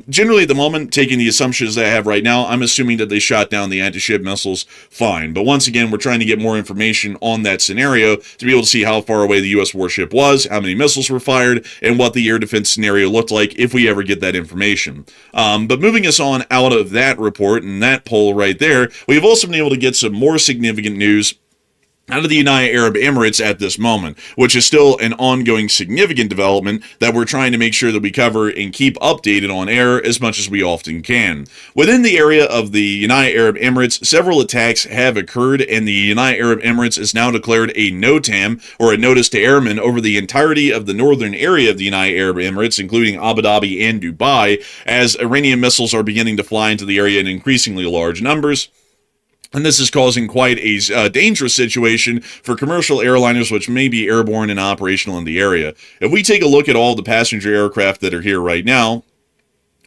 generally at the moment, taking the assumptions that I have right now, I'm assuming that they shot down the anti-ship missiles fine. But once again, we're trying to get more information on that scenario to be able to see how far away the U.S. warship was, how many missiles were fired, and what the air defense scenario looked like if we ever get that information. But moving us on out of that report and that poll right there, we've also been able to get some more significant news out of the United Arab Emirates at this moment, which is still an ongoing significant development that we're trying to make sure that we cover and keep updated on air as much as we often can. Within the area of the United Arab Emirates, several attacks have occurred, and the United Arab Emirates has now declared a NOTAM, or a notice to airmen, over the entirety of the northern area of the United Arab Emirates, including Abu Dhabi and Dubai, as Iranian missiles are beginning to fly into the area in increasingly large numbers. And this is causing quite a dangerous situation for commercial airliners which may be airborne and operational in the area. If we take a look at all the passenger aircraft that are here right now,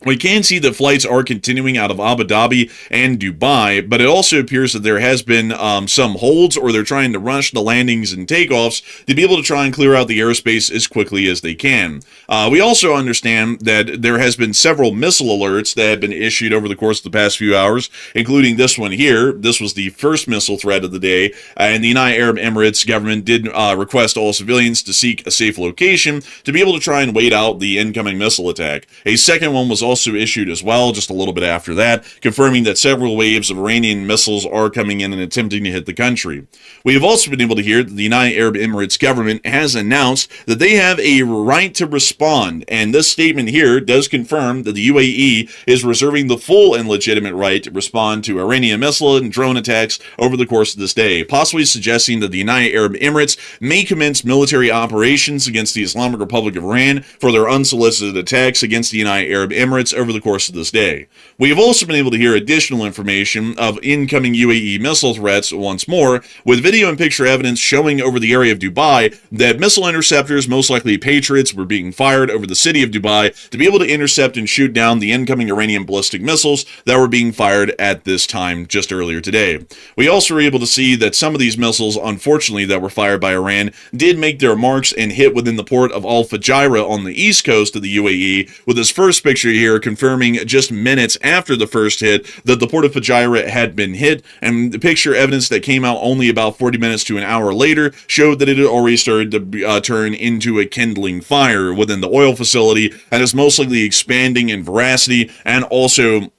We can see that flights are continuing out of Abu Dhabi and Dubai, but it also appears that there has been some holds, or they're trying to rush the landings and takeoffs to be able to try and clear out the airspace as quickly as they can. We also understand that there has been several missile alerts that have been issued over the course of the past few hours, including this one here. This was the first missile threat of the day, and the United Arab Emirates government did request all civilians to seek a safe location to be able to try and wait out the incoming missile attack. A second one was also issued as well, just a little bit after that, confirming that several waves of Iranian missiles are coming in and attempting to hit the country. We have also been able to hear that the United Arab Emirates government has announced that they have a right to respond, and this statement here does confirm that the UAE is reserving the full and legitimate right to respond to Iranian missile and drone attacks over the course of this day, possibly suggesting that the United Arab Emirates may commence military operations against the Islamic Republic of Iran for their unsolicited attacks against the United Arab Emirates over the course of this day. We have also been able to hear additional information of incoming UAE missile threats once more, with video and picture evidence showing over the area of Dubai that missile interceptors, most likely Patriots, were being fired over the city of Dubai to be able to intercept and shoot down the incoming Iranian ballistic missiles that were being fired at this time just earlier today. We also were able to see that some of these missiles, unfortunately, that were fired by Iran did make their marks and hit within the port of Al Fujairah on the east coast of the UAE, with this first picture here confirming just minutes after the first hit that the port of Fujairah had been hit, and the picture evidence that came out only about 40 minutes to an hour later showed that it had already started to turn into a kindling fire within the oil facility, and is most likely expanding in veracity and also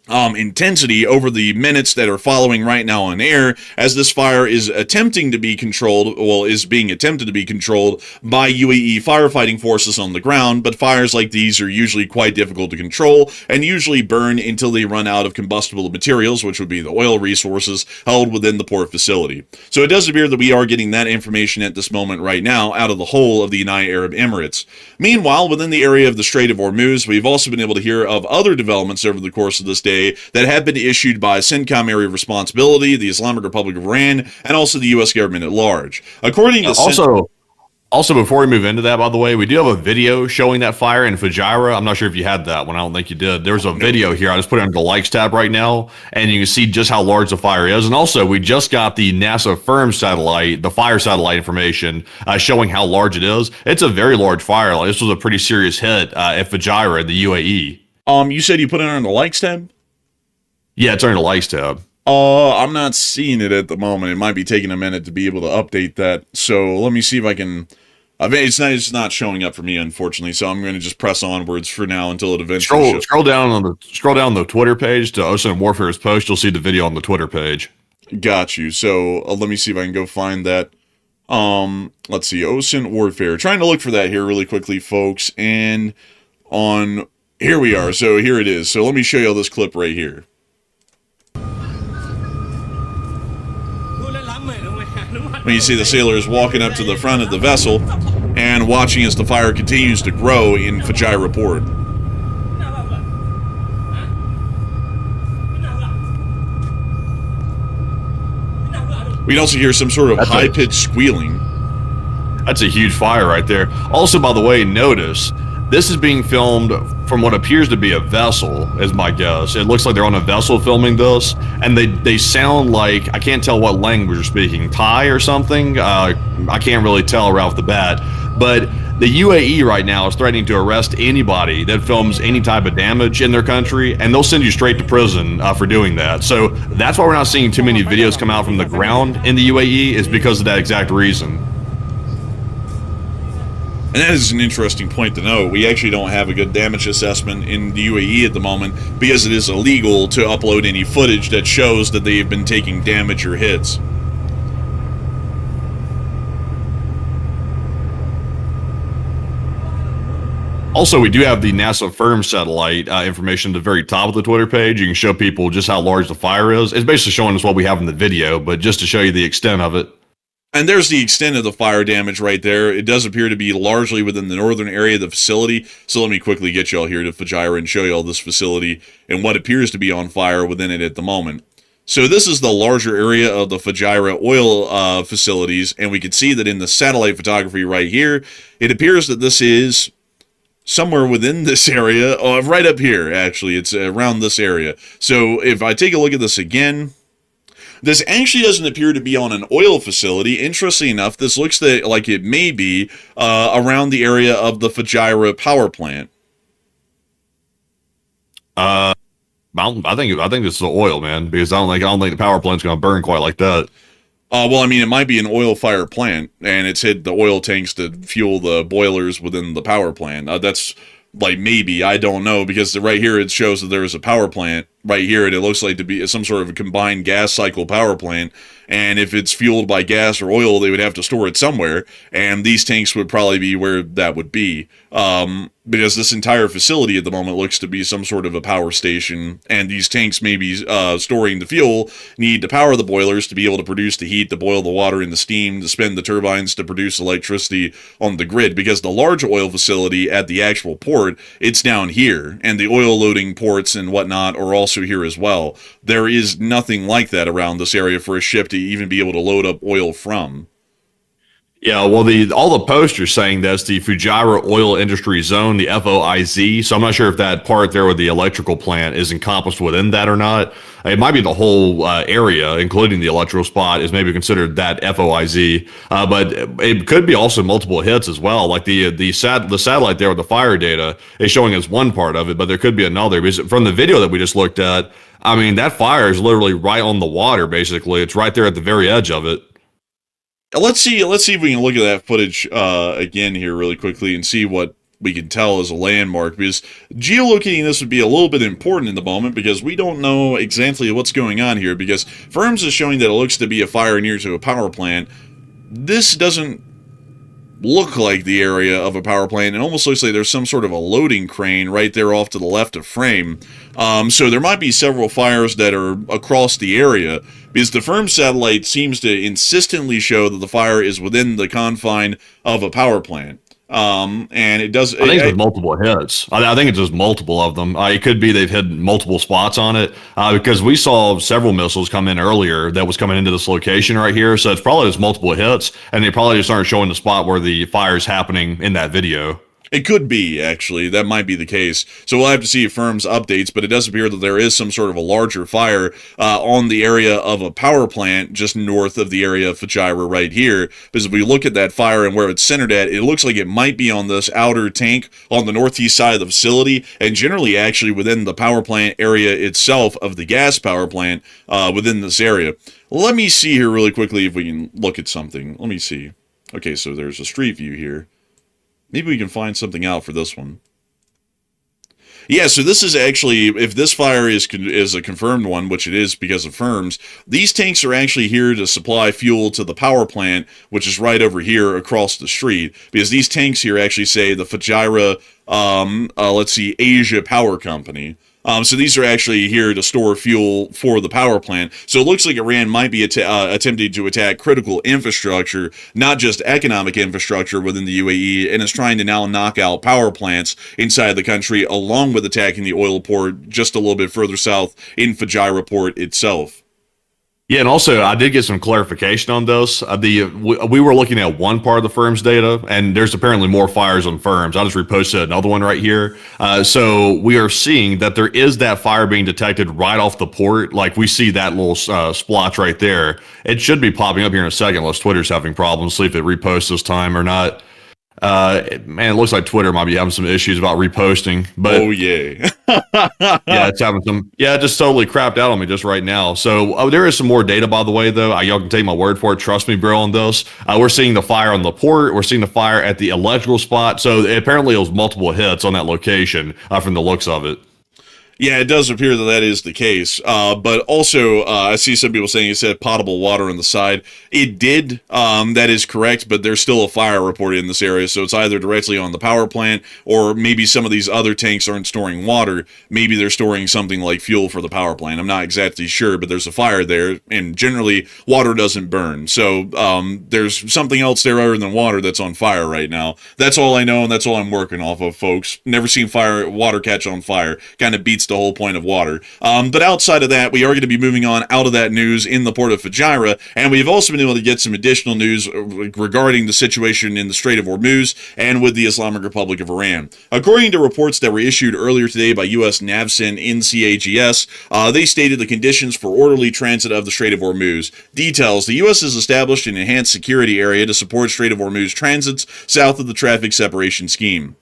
intensity over the minutes that are following right now on air, as this fire is attempting to be controlled, is being attempted to be controlled by UAE firefighting forces on the ground, but fires like these are usually quite difficult to control and usually burn until they run out of combustible materials, which would be the oil resources held within the port facility. So it does appear that we are getting that information at this moment right now out of the whole of the United Arab Emirates. Meanwhile, within the area of the Strait of Hormuz, we've also been able to hear of other developments over the course of this day that have been issued by CENTCOM Area of Responsibility, the Islamic Republic of Iran, and also the U.S. government at large. According to Also, before we move into that, by the way, we do have a video showing that fire in Fujairah. I'm not sure if you had that one. I don't think you did. There's a video here. I just put it under the likes tab right now, and you can see just how large the fire is. And also, we just got the NASA firm satellite, the fire satellite information, showing how large it is. It's a very large fire. This was a pretty serious hit at Fujairah in the UAE. You said you put it under the likes tab? Yeah, it's under the likes tab. I'm not seeing it at the moment. It might be taking a minute to be able to update that. So let me see if I can. It's not showing up for me, unfortunately. So I'm going to just press onwards for now until it eventually scroll down on the Twitter page to Ocean Warfare's post. You'll see the video on the Twitter page. Got you. So let me see if I can go find that. Let's see, Ocean Warfare. Trying to look for that here really quickly, folks. And here we are. So here it is. So let me show you all this clip right here. When you see the sailors walking up to the front of the vessel and watching as the fire continues to grow in Fujairah port. We can also hear some sort of high-pitched squealing. That's a huge fire right there. Also, by the way, notice this is being filmed from what appears to be a vessel, is my guess. It looks like they're on a vessel filming this, and they sound like, I can't tell what language they're speaking, Thai or something. I can't really tell right off the bat, but the UAE right now is threatening to arrest anybody that films any type of damage in their country, and they'll send you straight to prison for doing that. So that's why we're not seeing too many videos come out from the ground in the UAE, is because of that exact reason. And that is an interesting point to note. We actually don't have a good damage assessment in the UAE at the moment because it is illegal to upload any footage that shows that they've been taking damage or hits. Also, we do have the NASA firm satellite information at the very top of the Twitter page. You can show people just how large the fire is. It's basically showing us what we have in the video, but just to show you the extent of it. And there's the extent of the fire damage right there. It does appear to be largely within the northern area of the facility. So let me quickly get you all here to Fujairah and show you all this facility and what appears to be on fire within it at the moment. So this is the larger area of the Fujairah oil facilities, and we can see that in the satellite photography right here, it appears that this is somewhere within this area. Oh, right up here, actually. It's around this area. So if I take a look at this again, this actually doesn't appear to be on an oil facility. Interestingly enough, this looks like it may be around the area of the Fujairah power plant. I think it's the oil, man, because I don't think the power plant's going to burn quite like that. Well, I mean, it might be an oil fire plant, and it's hit the oil tanks to fuel the boilers within the power plant. That's like maybe, I don't know, because right here it shows that there is a power plant right here, and it looks like to be some sort of a combined gas cycle power plant. And if it's fueled by gas or oil, they would have to store it somewhere, and these tanks would probably be where that would be. Because this entire facility at the moment looks to be some sort of a power station, and these tanks may be storing the fuel, need to power the boilers to be able to produce the heat, to boil the water and the steam, to spin the turbines to produce electricity on the grid, because the large oil facility at the actual port, it's down here, and the oil loading ports and whatnot are also here as well. There is nothing like that around this area for a ship to even be able to load up oil from. Yeah, well, all the posters saying that's the Fujairah Oil Industry Zone, the FOIZ. So I'm not sure if that part there with the electrical plant is encompassed within that or not. It might be the whole area, including the electrical spot, is maybe considered that FOIZ. But it could be also multiple hits as well. Like the satellite there with the fire data is showing us one part of it, but there could be another. Because from the video that we just looked at, I mean, that fire is literally right on the water. Basically, it's right there at the very edge of it. Let's see if we can look at that footage again here really quickly and see what we can tell as a landmark, because geolocating this would be a little bit important in the moment, because we don't know exactly what's going on here, because Firms is showing that it looks to be a fire near to a power plant. This doesn't look like the area of a power plant. It almost looks like there's some sort of a loading crane right there off to the left of frame. So there might be several fires that are across the area, because the Firm satellite seems to insistently show that the fire is within the confine of a power plant. And it does. I think it's with multiple hits. I think it's just multiple of them. It could be they've hit multiple spots on it, because we saw several missiles come in earlier that was coming into this location right here. So it's probably just multiple hits, and they probably just aren't showing the spot where the fire is happening in that video. It could be, actually. That might be the case. So we'll have to see Firm's updates, but it does appear that there is some sort of a larger fire on the area of a power plant just north of the area of Fujairah right here. Because if we look at that fire and where it's centered at, it looks like it might be on this outer tank on the northeast side of the facility, and generally actually within the power plant area itself of the gas power plant within this area. Let me see here really quickly if we can look at something. Let me see. Okay, so there's a street view here. Maybe we can find something out for this one. Yeah, so this is actually, if this fire is a confirmed one, which it is because of Firms, these tanks are actually here to supply fuel to the power plant, which is right over here across the street, because these tanks here actually say the Fujairah, Asia Power Company. So these are actually here to store fuel for the power plant. So it looks like Iran might be attempting to attack critical infrastructure, not just economic infrastructure within the UAE, and is trying to now knock out power plants inside the country, along with attacking the oil port just a little bit further south in Fujairah port itself. Yeah, and also I did get some clarification on this. We were looking at one part of the Firm's data, and there's apparently more fires on Firms. I just reposted another one right here. So we are seeing that there is that fire being detected right off the port. Like we see that little splotch right there. It should be popping up here in a second unless Twitter's having problems. See if it reposts this time or not. Man, it looks like Twitter might be having some issues about reposting. But oh yeah. Yeah, it's having some. Yeah, it just totally crapped out on me just right now. So there is some more data, by the way, though. Y'all can take my word for it. Trust me, bro, on this. We're seeing the fire on the port. We're seeing the fire at the electrical spot. So apparently it was multiple hits on that location from the looks of it. Yeah, it does appear that that is the case. But also, I see some people saying it said potable water on the side. It did. That is correct, but there's still a fire reported in this area. So it's either directly on the power plant, or maybe some of these other tanks aren't storing water. Maybe they're storing something like fuel for the power plant. I'm not exactly sure, but there's a fire there. And generally, water doesn't burn. So there's something else there other than water that's on fire right now. That's all I know, and that's all I'm working off of, folks. Never seen water catch on fire. Kind of beats defeats the whole point of water. But outside of that, we are going to be moving on out of that news in the port of Fujairah, and we've also been able to get some additional news regarding the situation in the Strait of Hormuz and with the Islamic Republic of Iran. According to reports that were issued earlier today by U.S. NAVCEN in CAGS, they stated the conditions for orderly transit of the Strait of Hormuz. Details: the U.S. has established an enhanced security area to support Strait of Hormuz transits south of the traffic separation scheme.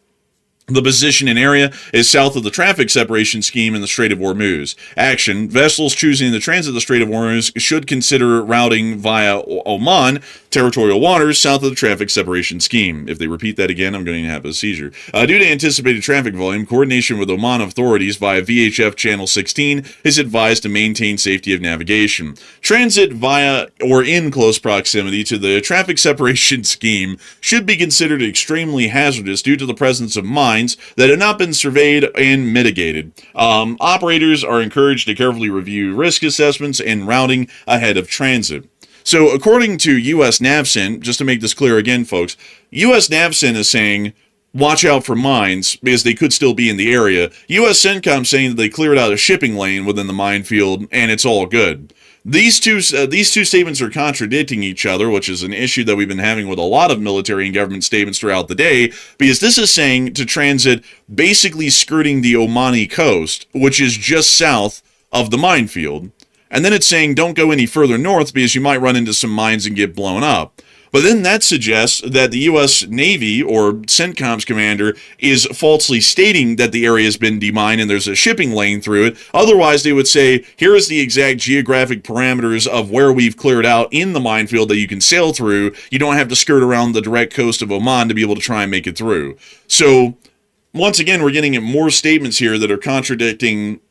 The position and area is south of the traffic separation scheme in the Strait of Hormuz. Action: vessels choosing to transit the Strait of Hormuz should consider routing via Oman territorial waters south of the traffic separation scheme. If they repeat that again, I'm going to have a seizure. Due to anticipated traffic volume, coordination with Oman authorities via VHF Channel 16 is advised to maintain safety of navigation. Transit via or in close proximity to the traffic separation scheme should be considered extremely hazardous due to the presence of mines that have not been surveyed and mitigated. Operators are encouraged to carefully review risk assessments and routing ahead of transit. So, according to U.S. NAVCEN, just to make this clear again, folks, U.S. NAVCEN is saying, watch out for mines, because they could still be in the area. U.S. CENTCOM saying that they cleared out a shipping lane within the minefield, and it's all good. These two statements are contradicting each other, which is an issue that we've been having with a lot of military and government statements throughout the day, because this is saying to transit basically skirting the Omani coast, which is just south of the minefield. And then it's saying don't go any further north because you might run into some mines and get blown up. But then that suggests that the U.S. Navy or CENTCOM's commander is falsely stating that the area has been demined and there's a shipping lane through it. Otherwise, they would say, here is the exact geographic parameters of where we've cleared out in the minefield that you can sail through. You don't have to skirt around the direct coast of Oman to be able to try and make it through. So, once again, we're getting more statements here that are contradicting,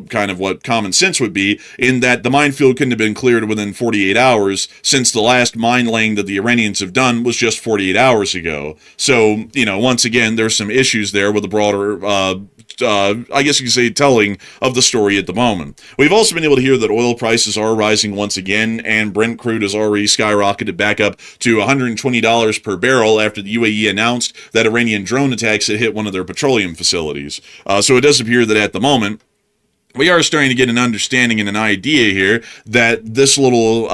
kind of what common sense would be, in that the minefield couldn't have been cleared within 48 hours, since the last mine laying that the Iranians have done was just 48 hours ago. So, once again, there's some issues there with the broader, I guess you could say, telling of the story at the moment. We've also been able to hear that oil prices are rising once again, and Brent crude has already skyrocketed back up to $120 per barrel after the UAE announced that Iranian drone attacks had hit one of their petroleum facilities. So it does appear that at the moment, we are starting to get an understanding and an idea here that this little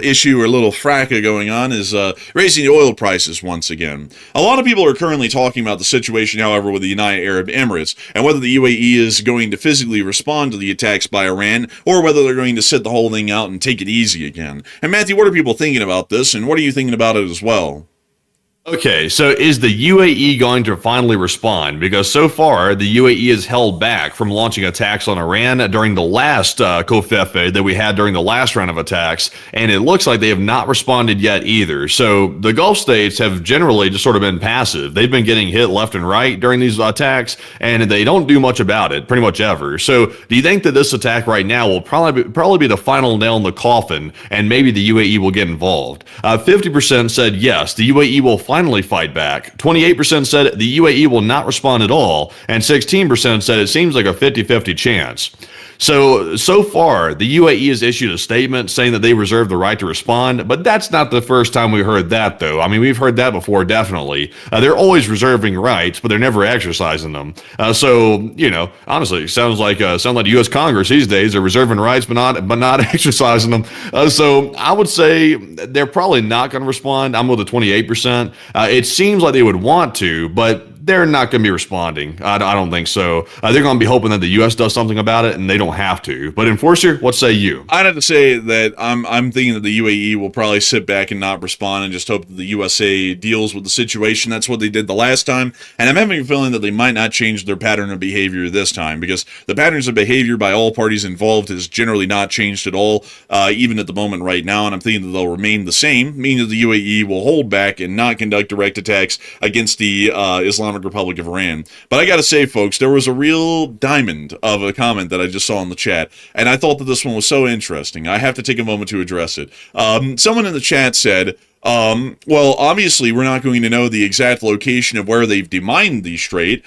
issue or little fracas going on is raising the oil prices once again. A lot of people are currently talking about the situation, however, with the United Arab Emirates and whether the UAE is going to physically respond to the attacks by Iran or whether they're going to sit the whole thing out and take it easy again. And Matthew, what are people thinking about this, and what are you thinking about it as well? Okay, so is the UAE going to finally respond? Because so far, the UAE has held back from launching attacks on Iran during the last Kofefe that we had during the last round of attacks, and it looks like they have not responded yet either. So the Gulf states have generally just sort of been passive. They've been getting hit left and right during these attacks, and they don't do much about it, pretty much ever. So do you think that this attack right now will probably be the final nail in the coffin, and maybe the UAE will get involved? 50% said yes, the UAE will finally fight back. 28% said the UAE will not respond at all, and 16% said it seems like a 50-50 chance. So far, the UAE has issued a statement saying that they reserve the right to respond, but that's not the first time we heard that, though. I mean, we've heard that before, definitely. They're always reserving rights, but they're never exercising them. Honestly, it sounds like the U.S. Congress these days are reserving rights, but not exercising them. So I would say they're probably not going to respond. I'm with the 28%. It seems like they would want to, but they're not going to be responding. I don't think so. They're going to be hoping that the U.S. does something about it, and they don't have to. But Enforcer, what say you? I'd have to say that I'm thinking that the UAE will probably sit back and not respond and just hope that the USA deals with the situation. That's what they did the last time. And I'm having a feeling that they might not change their pattern of behavior this time, because the patterns of behavior by all parties involved has generally not changed at all, even at the moment right now. And I'm thinking that they'll remain the same, meaning that the UAE will hold back and not conduct direct attacks against the Islamic Republic of Iran. But I gotta say, folks, there was a real diamond of a comment that I just saw in the chat, and I thought that this one was so interesting. I have to take a moment to address it. Someone in the chat said, well, obviously we're not going to know the exact location of where they've demined the strait,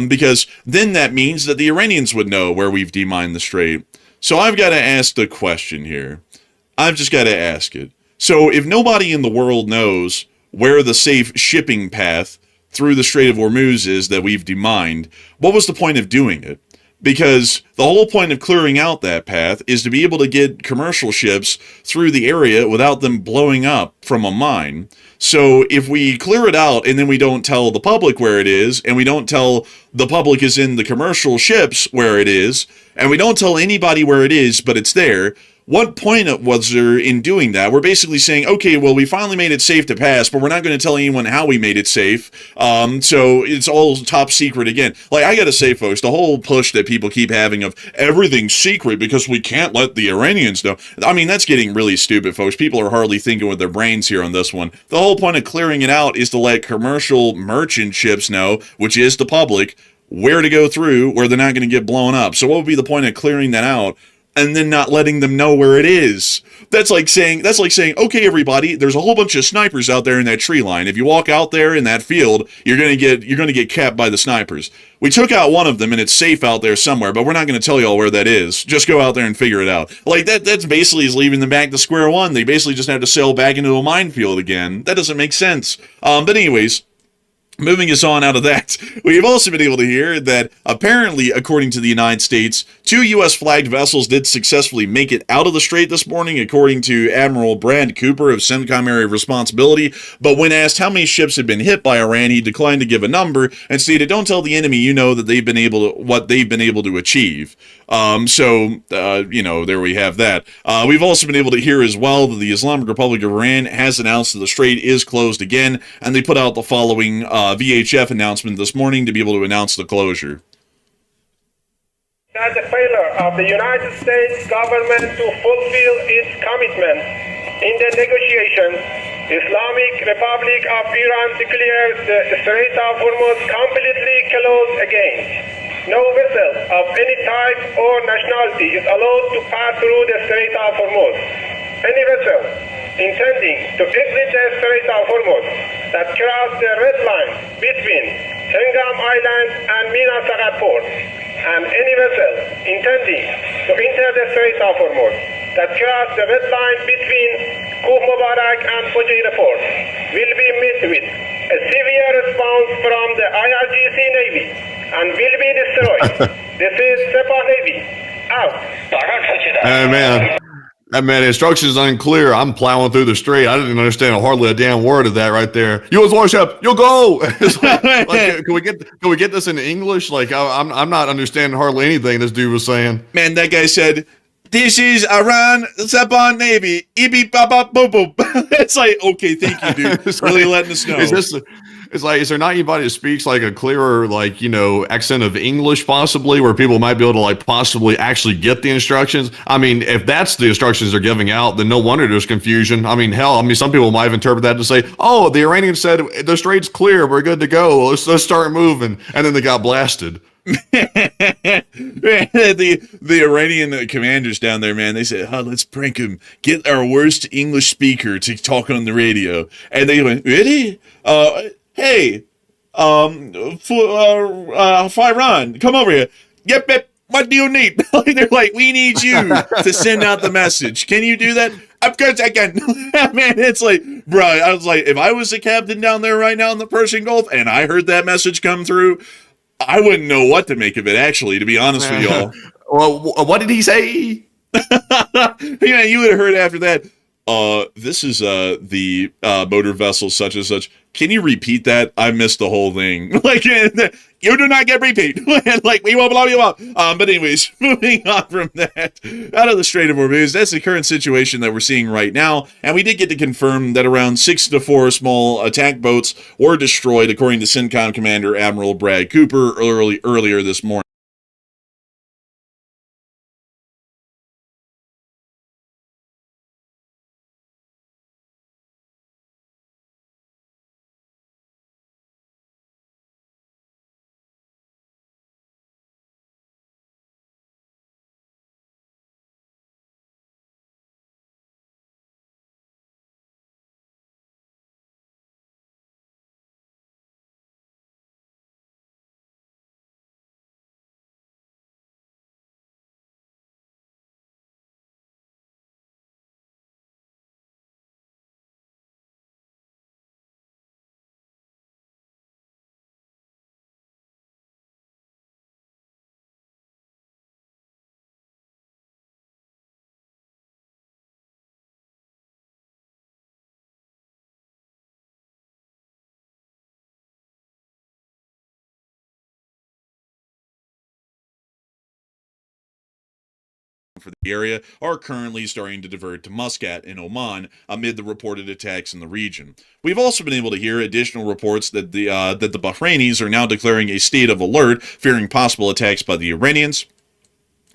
because then that means that the Iranians would know where we've demined the strait. So I've got to ask the question here. I've just got to ask it. So if nobody in the world knows where the safe shipping path through the Strait of Hormuz is that we've demined, what was the point of doing it? because the whole point of clearing out that path is to be able to get commercial ships through the area without them blowing up from a mine. So if we clear it out and then we don't tell the public where it is, and we don't tell the public is in the commercial ships where it is, and we don't tell anybody where it is, but it's there, what point was there in doing that? We're basically saying, okay, well, we finally made it safe to pass, but we're not going to tell anyone how we made it safe. So it's all top secret again. Like, I got to say, folks, the whole push that people keep having of everything's secret because we can't let the Iranians know. I mean, that's getting really stupid, folks. People are hardly thinking with their brains here on this one. The whole point of clearing it out is to let commercial merchant ships know, which is the public, where to go through, where they're not going to get blown up. So what would be the point of clearing that out and then not letting them know where it is? That's like saying, okay, everybody, there's a whole bunch of snipers out there in that tree line. If you walk out there in that field, you're gonna get capped by the snipers. We took out one of them and it's safe out there somewhere, but we're not gonna tell y'all where that is. Just go out there and figure it out. Like that's basically is leaving them back to square one. They basically just have to sail back into a minefield again. That doesn't make sense. But anyways, moving us on out of that, we've also been able to hear that apparently, according to the United States, 2 U.S. flagged vessels did successfully make it out of the strait this morning, according to Admiral Brad Cooper of CENTCOM Area of Responsibility. But when asked how many ships had been hit by Iran, he declined to give a number and stated, "Don't tell the enemy you know that what they've been able to achieve." There we have that. We've also been able to hear as well that the Islamic Republic of Iran has announced that the strait is closed again, and they put out the following VHF announcement this morning to be able to announce the closure. That the failure of the United States government to fulfill its commitment in the negotiations, Islamic Republic of Iran declares the Strait of Hormuz completely closed again. No vessel of any type or nationality is allowed to pass through the Strait of Hormuz. Any vessel intending to exit the Strait of Hormuz that cross the red line between Hengam Island and Mina Sagat Port, and any vessel intending to enter the Strait of Hormuz that cross the red line between Kuf Mubarak and Fujairah Port will be met with a severe response from the IRGC Navy and will be destroyed. This is Sepah Navy. Out. Hey, man. The instructions unclear. I'm plowing through the strait. I didn't understand hardly a damn word of that right there. U.S. warship, you'll go. Can we get this in English? Like I'm not understanding hardly anything this dude was saying. Man, that guy said, "This is Iran Sepah Navy. Beep bop bop boop boop." It's like, okay, thank you, dude. Really letting us know. Is there not anybody that speaks like a clearer, accent of English possibly, where people might be able to possibly actually get the instructions? I mean, if that's the instructions they're giving out, then no wonder there's confusion. I mean, hell, some people might have interpreted that to say, "Oh, the Iranians said the strait's clear, we're good to go. Let's start moving," and then they got blasted. the Iranian commanders down there, man, they said, let's prank him. Get our worst English speaker to talk on the radio. And they went, really? Hey, Firon, come over here. Yep, what do you need? They're like, we need you to send out the message. Can you do that? Of course I can. Man, it's like, bro, I was like, if I was the captain down there right now in the Persian Gulf and I heard that message come through, I wouldn't know what to make of it, actually, to be honest with y'all. Well, what did he say? Yeah, you would have heard after that. This is the motor vessel such and such. Can you repeat that? I missed the whole thing. You do not get repeat. We will blow you up. But anyways, moving on from that, out of the Strait of Hormuz, that's the current situation that we're seeing right now. And we did get to confirm that around 6 to 4 small attack boats were destroyed, according to CENTCOM Commander Admiral Brad Cooper earlier this morning. for the area are currently starting to divert to Muscat in Oman amid the reported attacks in the region. We've also been able to hear additional reports that the Bahrainis are now declaring a state of alert, fearing possible attacks by the Iranians.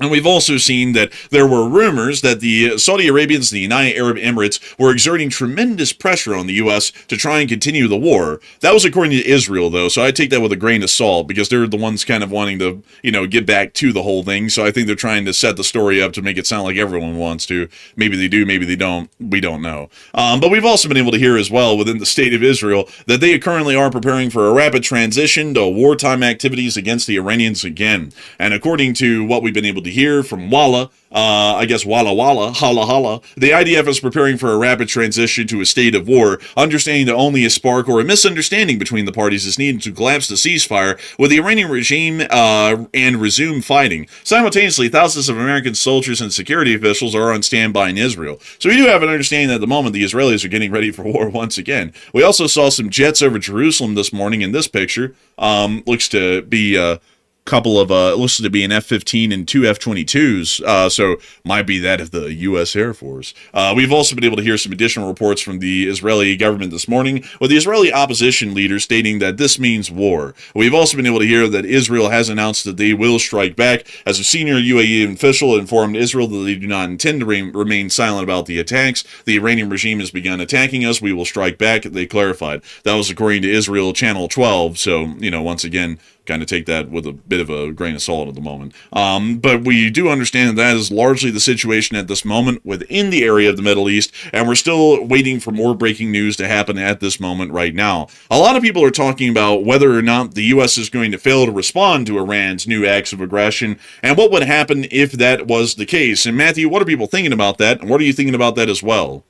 And we've also seen that there were rumors that the Saudi Arabians and the United Arab Emirates were exerting tremendous pressure on the U.S. to try and continue the war. That was according to Israel, though, so I take that with a grain of salt, because they're the ones kind of wanting to, get back to the whole thing. So I think they're trying to set the story up to make it sound like everyone wants to. Maybe they do, maybe they don't. We don't know. But we've also been able to hear as well within the state of Israel that they currently are preparing for a rapid transition to wartime activities against the Iranians again. And according to what we've been able to hear from Walla, Walla, Hala, the IDF is preparing for a rapid transition to a state of war, understanding that only a spark or a misunderstanding between the parties is needed to collapse the ceasefire with the Iranian regime and resume fighting. Simultaneously, thousands of American soldiers and security officials are on standby in Israel. So we do have an understanding that at the moment the Israelis are getting ready for war once again. We also saw some jets over Jerusalem this morning in this picture. Looks to be looks to be an F-15 and two F-22s, so might be that of the U.S. Air Force. We've also been able to hear some additional reports from the Israeli government this morning, with the Israeli opposition leader stating that this means war. We've also been able to hear that Israel has announced that they will strike back, as a senior UAE official informed Israel that they do not intend to remain silent about the attacks. The Iranian regime has begun attacking us. We will strike back, they clarified. That was according to Israel Channel 12, so, once again, kind of take that with a bit of a grain of salt at the moment. But we do understand that is largely the situation at this moment within the area of the Middle East, and we're still waiting for more breaking news to happen at this moment right now. A lot of people are talking about whether or not the U.S. is going to fail to respond to Iran's new acts of aggression, and what would happen if that was the case. And Matthew, what are people thinking about that, and what are you thinking about that as well?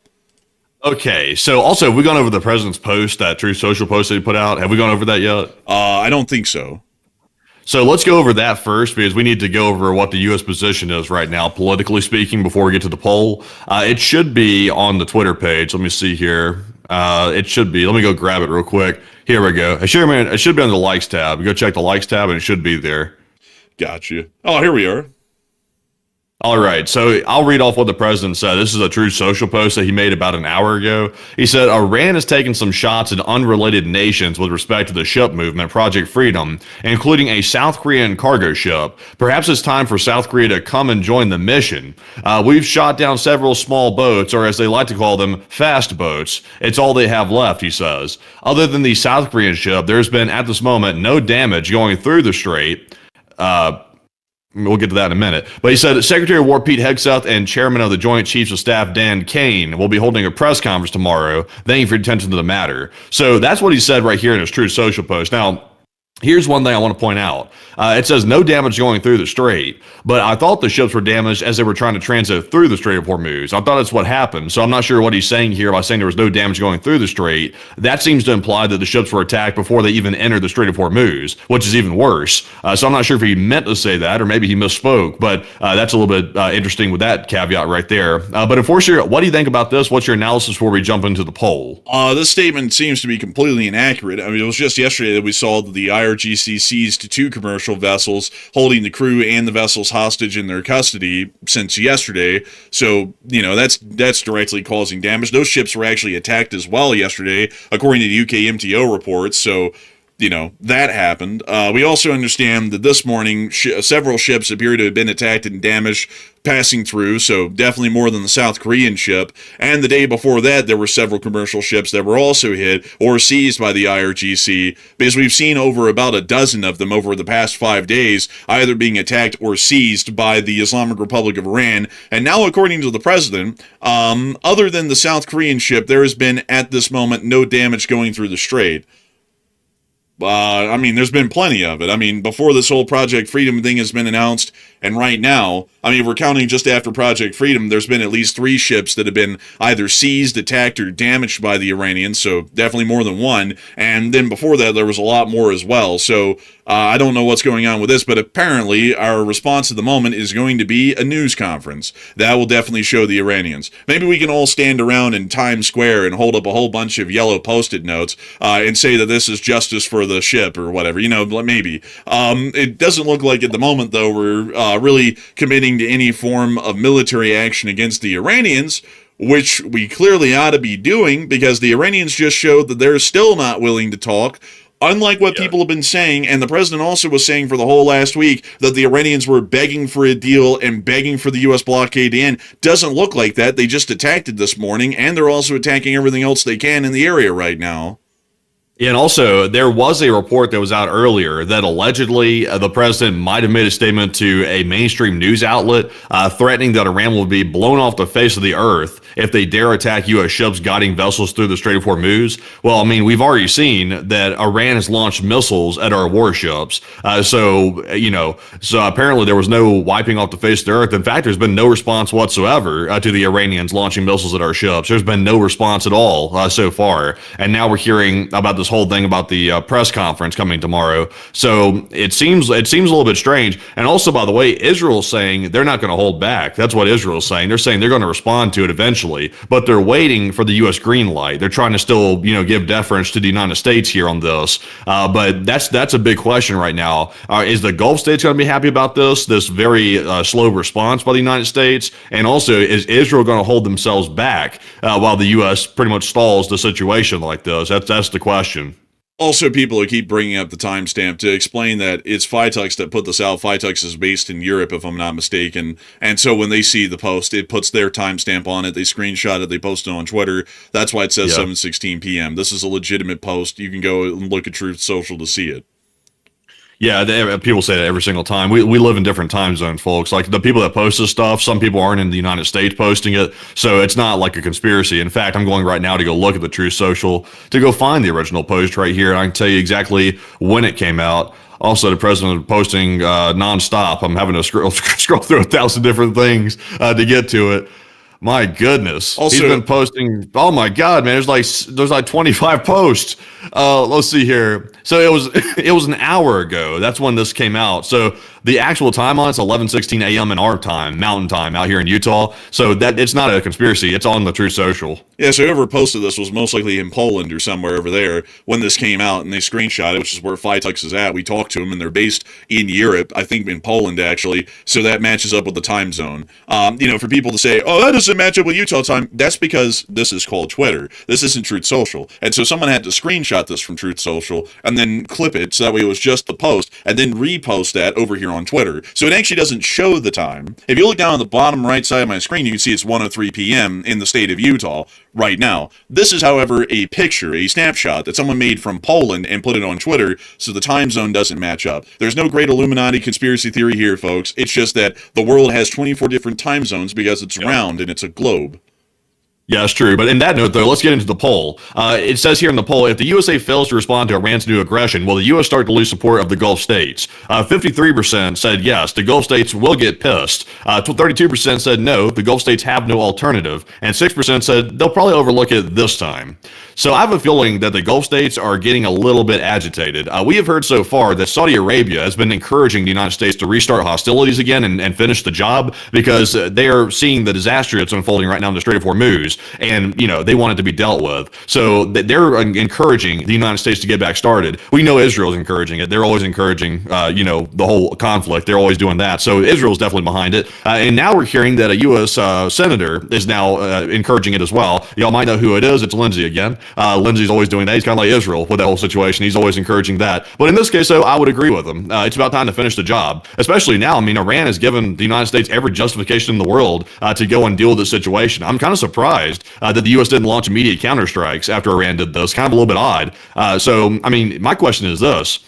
Okay, so also, have we gone over the president's post, that Truth Social post that he put out? Have we gone over that yet? I don't think so. So let's go over that first, because we need to go over what the U.S. position is right now, politically speaking, before we get to the poll. It should be on the Twitter page. Let me see here. It should be. Let me go grab it real quick. Here we go. It should be on the likes tab. Go check the likes tab, and it should be there. Gotcha. Oh, here we are. All right, so I'll read off what the president said. This is a Truth Social post that he made about an hour ago. He said, Iran has taken some shots at unrelated nations with respect to the ship movement, Project Freedom, including a South Korean cargo ship. Perhaps it's time for South Korea to come and join the mission. We've shot down several small boats, or as they like to call them, fast boats. It's all they have left, he says. Other than the South Korean ship, there's been, at this moment, no damage going through the strait. We'll get to that in a minute. But he said Secretary of War Pete Hegseth and Chairman of the Joint Chiefs of Staff Dan Kane will be holding a press conference tomorrow, thanking for your attention to the matter. So that's what he said right here in his Truth Social post. Now, here's one thing I want to point out. It says no damage going through the strait, but I thought the ships were damaged as they were trying to transit through the Strait of Hormuz. I thought that's what happened, so I'm not sure what he's saying here by saying there was no damage going through the strait. That seems to imply that the ships were attacked before they even entered the Strait of Hormuz, which is even worse. So I'm not sure if he meant to say that, or maybe he misspoke, but that's a little bit interesting with that caveat right there. But Enforcer, what do you think about this? What's your analysis before we jump into the poll? This statement seems to be completely inaccurate. I mean, it was just yesterday that we saw that the IRGC seized 2 commercial vessels, holding the crew and the vessels hostage in their custody since yesterday. So, that's directly causing damage. Those ships were actually attacked as well yesterday, according to the UK MTO reports. So, that happened. We also understand that this morning, several ships appear to have been attacked and damaged passing through, so definitely more than the South Korean ship. And the day before that, there were several commercial ships that were also hit or seized by the IRGC, because we've seen over about a dozen of them over the past 5 days, either being attacked or seized by the Islamic Republic of Iran. And now, according to the president, other than the South Korean ship, there has been, at this moment, no damage going through the strait. There's been plenty of it. Before this whole Project Freedom thing has been announced, and right now, we're counting just after Project Freedom, there's been at least 3 ships that have been either seized, attacked, or damaged by the Iranians, so definitely more than one. And then before that, there was a lot more as well. So, I don't know what's going on with this, but apparently our response at the moment is going to be a news conference. That will definitely show the Iranians. Maybe we can all stand around in Times Square and hold up a whole bunch of yellow Post-it notes and say that this is justice for the ship or whatever. Maybe. It doesn't look like at the moment, though, we're really committing to any form of military action against the Iranians, which we clearly ought to be doing because the Iranians just showed that they're still not willing to talk. Unlike what people have been saying, and the president also was saying for the whole last week that the Iranians were begging for a deal and begging for the U.S. blockade to end, doesn't look like that. They just attacked it this morning, and they're also attacking everything else they can in the area right now. And also, there was a report that was out earlier that allegedly the president might have made a statement to a mainstream news outlet threatening that Iran will be blown off the face of the earth if they dare attack U.S. ships guiding vessels through the Strait of Hormuz. Well, I mean, we've already seen that Iran has launched missiles at our warships. So apparently there was no wiping off the face of the earth. In fact, there's been no response whatsoever to the Iranians launching missiles at our ships. There's been no response at all so far. And now we're hearing about this whole thing about the press conference coming tomorrow. So it seems a little bit strange. And also, by the way, Israel's saying they're not going to hold back. That's what Israel's saying. They're saying they're going to respond to it eventually, but they're waiting for the U.S. green light. They're trying to still, give deference to the United States here on this. But that's a big question right now. Is the Gulf states going to be happy about this very slow response by the United States? And also, is Israel going to hold themselves back while the U.S. pretty much stalls the situation like this? That's the question. Also, people who keep bringing up the timestamp to explain that it's Phytux that put this out. Phytux is based in Europe, if I'm not mistaken. And so when they see the post, it puts their timestamp on it. They screenshot it. They post it on Twitter. That's why it says 7:16 p.m. This is a legitimate post. You can go and look at Truth Social to see it. Yeah, people say that every single time. We live in different time zones, folks. Like the people that post this stuff, some people aren't in the United States posting it, so it's not like a conspiracy. In fact, I'm going right now to go look at the Truth Social to go find the original post right here, and I can tell you exactly when it came out. Also, the president posting nonstop. I'm having to scroll through 1,000 different things to get to it. My goodness. Also, he's been posting. Oh my God, man. There's like 25 posts. Let's see here. So it was an hour ago. That's when this came out. So the actual time on it's 11:16 a.m. in our time, Mountain Time, out here in Utah. So that it's not a conspiracy. It's on the Truth Social. Yeah. So whoever posted this was most likely in Poland or somewhere over there when this came out, and they screenshot it, which is where Phytux is at. We talked to them, and they're based in Europe. I think in Poland actually. So that matches up with the time zone. For people to say, "Oh, that doesn't match up with Utah time," that's because this is called Twitter. This isn't Truth Social, and so someone had to screenshot this from Truth Social and then clip it so that way it was just the post, and then repost that over here on Twitter. So it actually doesn't show the time. If you look down on the bottom right side of my screen, you can see it's 1:03 p.m. in the state of Utah right now. This is, however, a picture, a snapshot that someone made from Poland and put it on Twitter, so the time zone doesn't match up. There's no great Illuminati conspiracy theory here, folks. It's just that the world has 24 different time zones because it's round and it's a globe. Yeah, it's true. But in that note, though, let's get into the poll. It says here in the poll, if the USA fails to respond to Iran's new aggression, will the U.S. start to lose support of the Gulf states? 53% said yes, the Gulf states will get pissed. 32% said no, the Gulf states have no alternative. And 6% said they'll probably overlook it this time. So I have a feeling that the Gulf states are getting a little bit agitated. We have heard so far that Saudi Arabia has been encouraging the United States to restart hostilities again and finish the job because they are seeing the disaster that's unfolding right now in the Strait of Hormuz, and they want it to be dealt with. So they're encouraging the United States to get back started. We know Israel's encouraging it. They're always encouraging, the whole conflict. They're always doing that. So Israel's definitely behind it. And now we're hearing that a U.S. senator is now encouraging it as well. Y'all might know who it is. It's Lindsey again. Lindsey's always doing that. He's kind of like Israel with that whole situation. He's always encouraging that. But in this case, though, I would agree with him. It's about time to finish the job, especially now. I mean, Iran has given the United States every justification in the world to go and deal with this situation. I'm kind of surprised that the U.S. didn't launch immediate counterstrikes after Iran did this. Kind of a little bit odd. My question is this.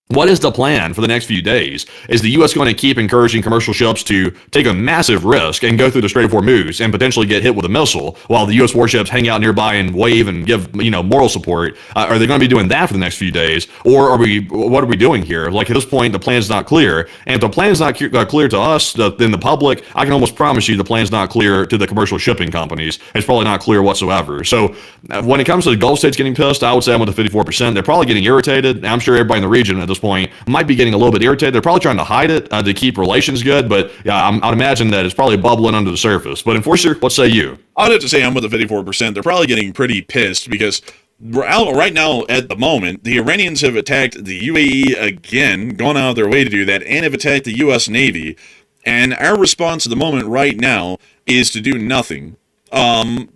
What is the plan for the next few days? Is the U.S. going to keep encouraging commercial ships to take a massive risk and go through the Strait of Hormuz and potentially get hit with a missile while the U.S. warships hang out nearby and wave and give, moral support? Are they going to be doing that for the next few days? Or what are we doing here? Like, at this point, the plan's not clear. And if the plan's not clear to us, then the public, I can almost promise you the plan's not clear to the commercial shipping companies. It's probably not clear whatsoever. So when it comes to the Gulf states getting pissed, I would say I'm with the 54%. They're probably getting irritated. I'm sure everybody in the region at this this point might be getting a little bit irritated. They're probably trying to hide it to keep relations good, but yeah, I'd imagine that it's probably bubbling under the surface. But Enforcer, what say you? I'd have to say I'm with the 54%. They're probably getting pretty pissed because right now, at the moment, the Iranians have attacked the UAE again, gone out of their way to do that, and have attacked the U.S. Navy. And our response at the moment right now is to do nothing.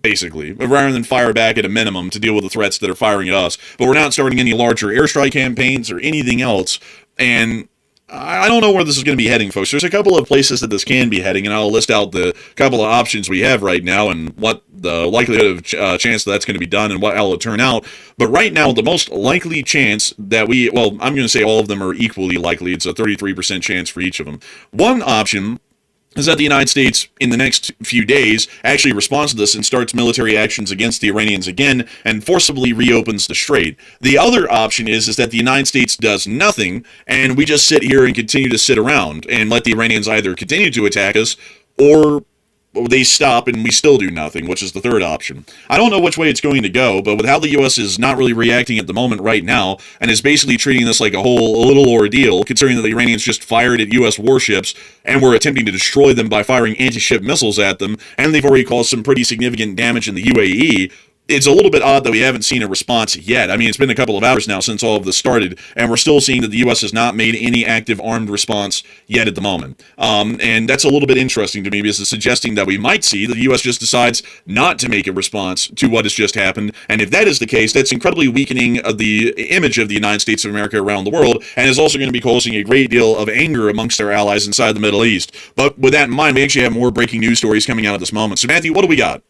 Basically, rather than fire back at a minimum to deal with the threats that are firing at us. But we're not starting any larger airstrike campaigns or anything else. And I don't know where this is going to be heading, folks. There's a couple of places that this can be heading, and I'll list out the couple of options we have right now and what the likelihood of chance that's going to be done and how it'll turn out. But right now, the most likely chance that I'm going to say all of them are equally likely. It's a 33% chance for each of them. One option is that the United States, in the next few days, actually responds to this and starts military actions against the Iranians again and forcibly reopens the strait. The other option is that the United States does nothing, and we just sit here and continue to sit around and let the Iranians either continue to attack us or they stop and we still do nothing, which is the third option. I don't know which way it's going to go, but with how the U.S. is not really reacting at the moment right now, and is basically treating this like a little ordeal, considering that the Iranians just fired at U.S. warships and were attempting to destroy them by firing anti-ship missiles at them, and they've already caused some pretty significant damage in the UAE, it's a little bit odd that we haven't seen a response yet. I mean, it's been a couple of hours now since all of this started, and we're still seeing that the U.S. has not made any active armed response yet at the moment. And that's a little bit interesting to me because it's suggesting that we might see that the U.S. just decides not to make a response to what has just happened. And if that is the case, that's incredibly weakening of the image of the United States of America around the world, and is also going to be causing a great deal of anger amongst our allies inside the Middle East. But with that in mind, we actually have more breaking news stories coming out at this moment. So, Matthew, what do we got?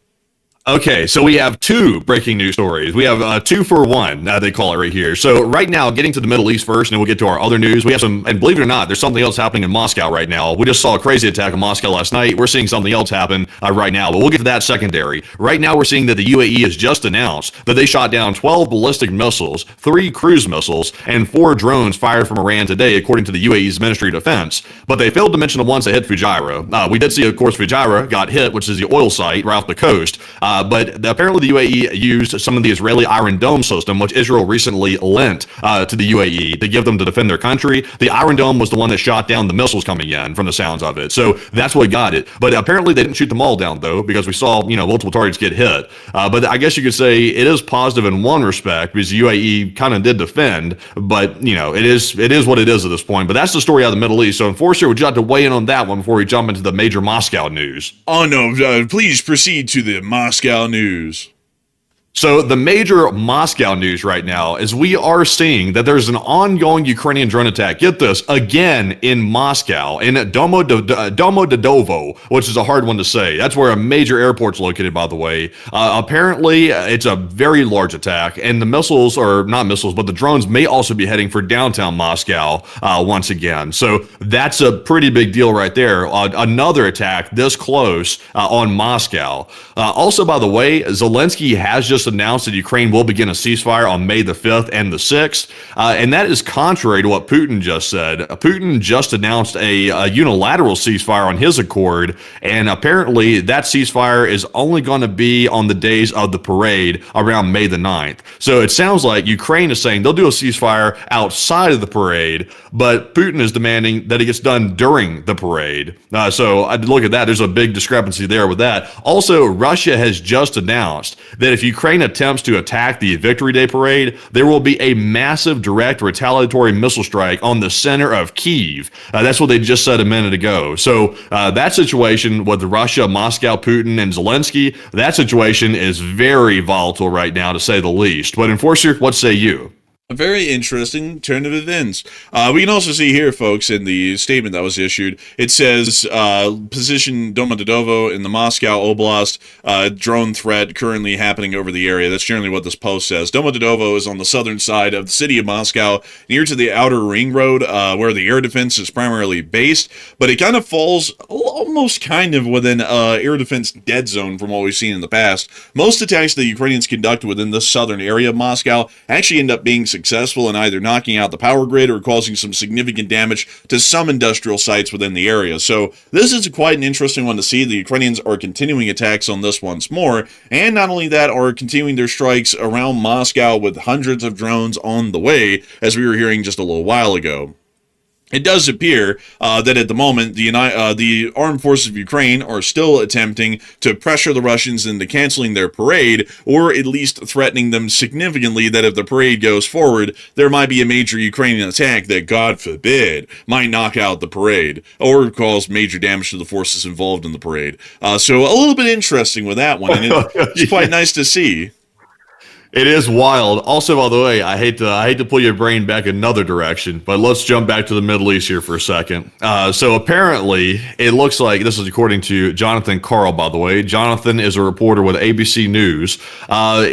Okay, so we have two breaking news stories. We have 2 for 1, they call it right here. So right now, getting to the Middle East first, and then we'll get to our other news. We have some, and believe it or not, there's something else happening in Moscow right now. We just saw a crazy attack in Moscow last night. We're seeing something else happen right now, but we'll get to that secondary. Right now, we're seeing that the UAE has just announced that they shot down 12 ballistic missiles, 3 cruise missiles, and 4 drones fired from Iran today, according to the UAE's Ministry of Defense. But they failed to mention the ones that hit Fujairah. We did see, of course, Fujairah got hit, which is the oil site right off the coast. But apparently, the UAE used some of the Israeli Iron Dome system, which Israel recently lent to the UAE to give them to defend their country. The Iron Dome was the one that shot down the missiles coming in, from the sounds of it. So that's what got it. But apparently they didn't shoot them all down, though, because we saw, multiple targets get hit. But I guess you could say it is positive in one respect, because the UAE kind of did defend. But, it is what it is at this point. But that's the story out of the Middle East. So, Enforcer, would you like to weigh in on that one before we jump into the major Moscow news? Oh, no. Please proceed to the Moscow news. So the major Moscow news right now is we are seeing that there's an ongoing Ukrainian drone attack. Get this, again in Moscow, in Domodedovo, which is a hard one to say. That's where a major airport's located, by the way. Apparently, it's a very large attack, and the missiles, or not missiles, but the drones may also be heading for downtown Moscow once again. So that's a pretty big deal right there. Another attack this close on Moscow. Also, by the way, Zelensky has just announced that Ukraine will begin a ceasefire on May the 5th and the 6th, and that is contrary to what Putin just said. Putin just announced a unilateral ceasefire on his accord, and apparently that ceasefire is only going to be on the days of the parade around May the 9th. So it sounds like Ukraine is saying they'll do a ceasefire outside of the parade, but Putin is demanding that it gets done during the parade. So I'd look at that. There's a big discrepancy there with that. Also, Russia has just announced that if Ukraine attempts to attack the Victory Day parade, there will be a massive direct retaliatory missile strike on the center of Kyiv. That's what they just said a minute ago. So that situation with Russia, Moscow, Putin, and Zelensky, that situation is very volatile right now, to say the least. But Enforcer, what say you? A very interesting turn of events. We can also see here, folks, in the statement that was issued, it says, position Domodedovo in the Moscow Oblast, drone threat currently happening over the area. That's generally what this post says. Domodedovo is on the southern side of the city of Moscow, near to the outer ring road, where the air defense is primarily based, but it kind of falls almost kind of within air defense dead zone from what we've seen in the past. Most attacks the Ukrainians conduct within the southern area of Moscow actually end up being successful successful in either knocking out the power grid or causing some significant damage to some industrial sites within the area. So this is quite an interesting one to see. The Ukrainians are continuing attacks on this once more, and not only that, are continuing their strikes around Moscow with hundreds of drones on the way, as we were hearing just a little while ago. It does appear that at the moment, the armed forces of Ukraine are still attempting to pressure the Russians into canceling their parade, or at least threatening them significantly that if the parade goes forward, there might be a major Ukrainian attack that, God forbid, might knock out the parade, or cause major damage to the forces involved in the parade. So a little bit interesting with that one, and it's quite nice to see. It is wild. Also, by the way, I hate to pull your brain back another direction, but let's jump back to the Middle East here for a second. So apparently, it looks like, this is according to Jonathan Karl, by the way. Jonathan is a reporter with ABC News.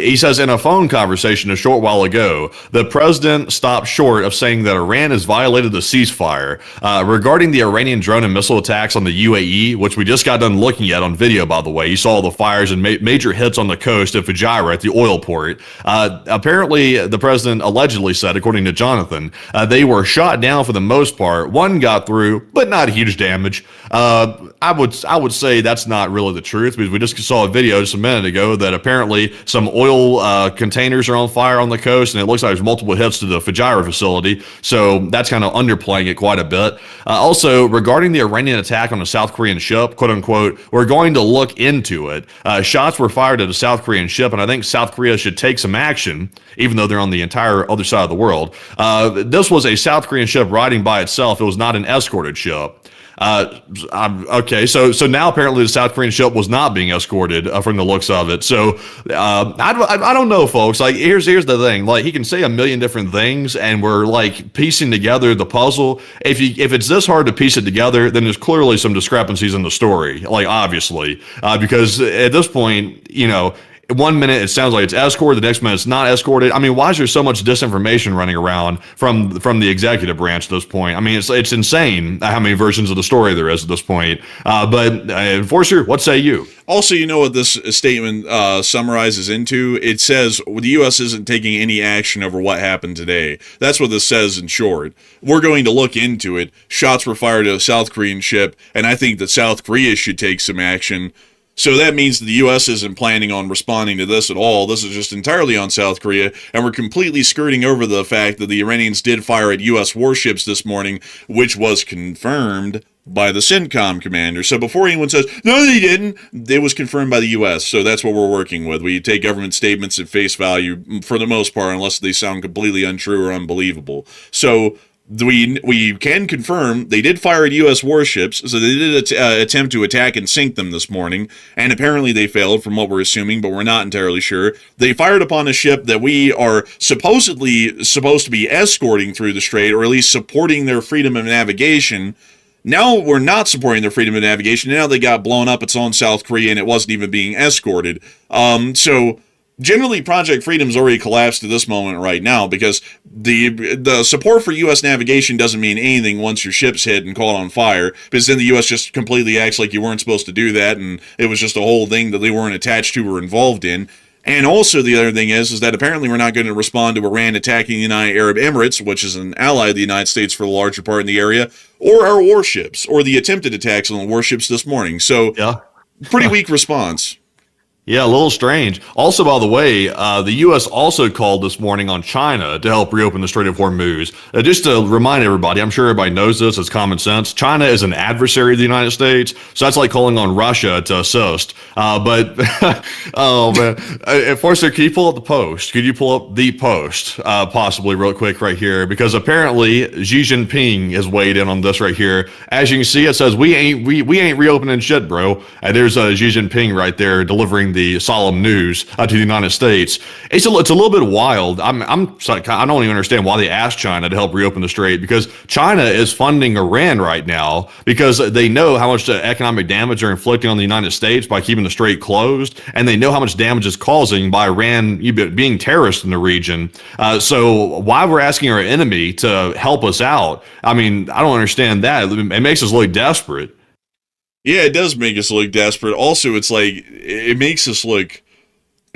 He says in a phone conversation a short while ago, the president stopped short of saying that Iran has violated the ceasefire. Regarding the Iranian drone and missile attacks on the UAE, which we just got done looking at on video, by the way, you saw the fires and major hits on the coast of Fujairah at the oil port. Apparently, the president allegedly said, according to Jonathan, they were shot down for the most part. One got through, but not huge damage. I would say that's not really the truth, because we just saw a video just a minute ago that apparently some oil containers are on fire on the coast, and it looks like there's multiple hits to the Fujairah facility. So that's kind of underplaying it quite a bit. Also, regarding the Iranian attack on a South Korean ship, quote unquote, we're going to look into it. Shots were fired at a South Korean ship, and I think South Korea should take some action, even though they're on the entire other side of the world. This was a South Korean ship riding by itself. It was not an escorted ship. Okay, so now apparently the South Korean ship was not being escorted from the looks of it. So I don't know, folks. Like, here's the thing. Like, he can say a million different things, and we're like piecing together the puzzle. If it's this hard to piece it together, then there's clearly some discrepancies in the story. Like, obviously, because at this point, you know, 1 minute it sounds like it's escorted, the next minute it's not escorted. I mean, why is there so much disinformation running around from the executive branch at this point? I mean, it's insane how many versions of the story there is at this point. But Enforcer, what say you? Also, you know what this statement summarizes into? It says the U.S. isn't taking any action over what happened today. That's what this says in short. We're going to look into it. Shots were fired at a South Korean ship, and I think that South Korea should take some action. So that means that the U.S. isn't planning on responding to this at all. This is just entirely on South Korea, and we're completely skirting over the fact that the Iranians did fire at U.S. warships this morning, which was confirmed by the CENTCOM commander. So before anyone says, no, they didn't, it was confirmed by the U.S., so that's what we're working with. We take government statements at face value for the most part, unless they sound completely untrue or unbelievable. So we can confirm they did fire at U.S. warships, so they did attempt to attack and sink them this morning, and apparently they failed from what we're assuming, but we're not entirely sure. They fired upon a ship that we are supposedly supposed to be escorting through the strait, or at least supporting their freedom of navigation. Now we're not supporting their freedom of navigation. Now they got blown up. It's on South Korea, and it wasn't even being escorted. So generally, Project Freedom's already collapsed to this moment right now, because the support for U.S. navigation doesn't mean anything once your ship's hit and caught on fire, because then the U.S. just completely acts like you weren't supposed to do that, and it was just a whole thing that they weren't attached to or involved in. And also the other thing is that apparently we're not going to respond to Iran attacking the United Arab Emirates, which is an ally of the United States for the larger part in the area, or our warships, or the attempted attacks on the warships this morning. So, yeah. Pretty weak response. Yeah, a little strange. Also, by the way, the U.S. also called this morning on China to help reopen the Strait of Hormuz. Just to remind everybody, I'm sure everybody knows this, it's common sense. China is an adversary of the United States, so that's like calling on Russia to assist. But, oh man, Enforcer, can you pull up the Post? Could you pull up the Post, possibly real quick right here? Because apparently Xi Jinping has weighed in on this right here. As you can see, it says, we ain't reopening shit, bro. And there's Xi Jinping right there delivering the solemn news to the United States. It's a little bit wild. I don't even understand why they asked China to help reopen the strait, because China is funding Iran right now because they know how much economic damage they're inflicting on the United States by keeping the strait closed, and they know how much damage it's causing by Iran being terrorists in the region. So why we're asking our enemy to help us out? I mean, I don't understand that. It makes us look desperate. Yeah, it does make us look desperate. Also, it's like, it makes us look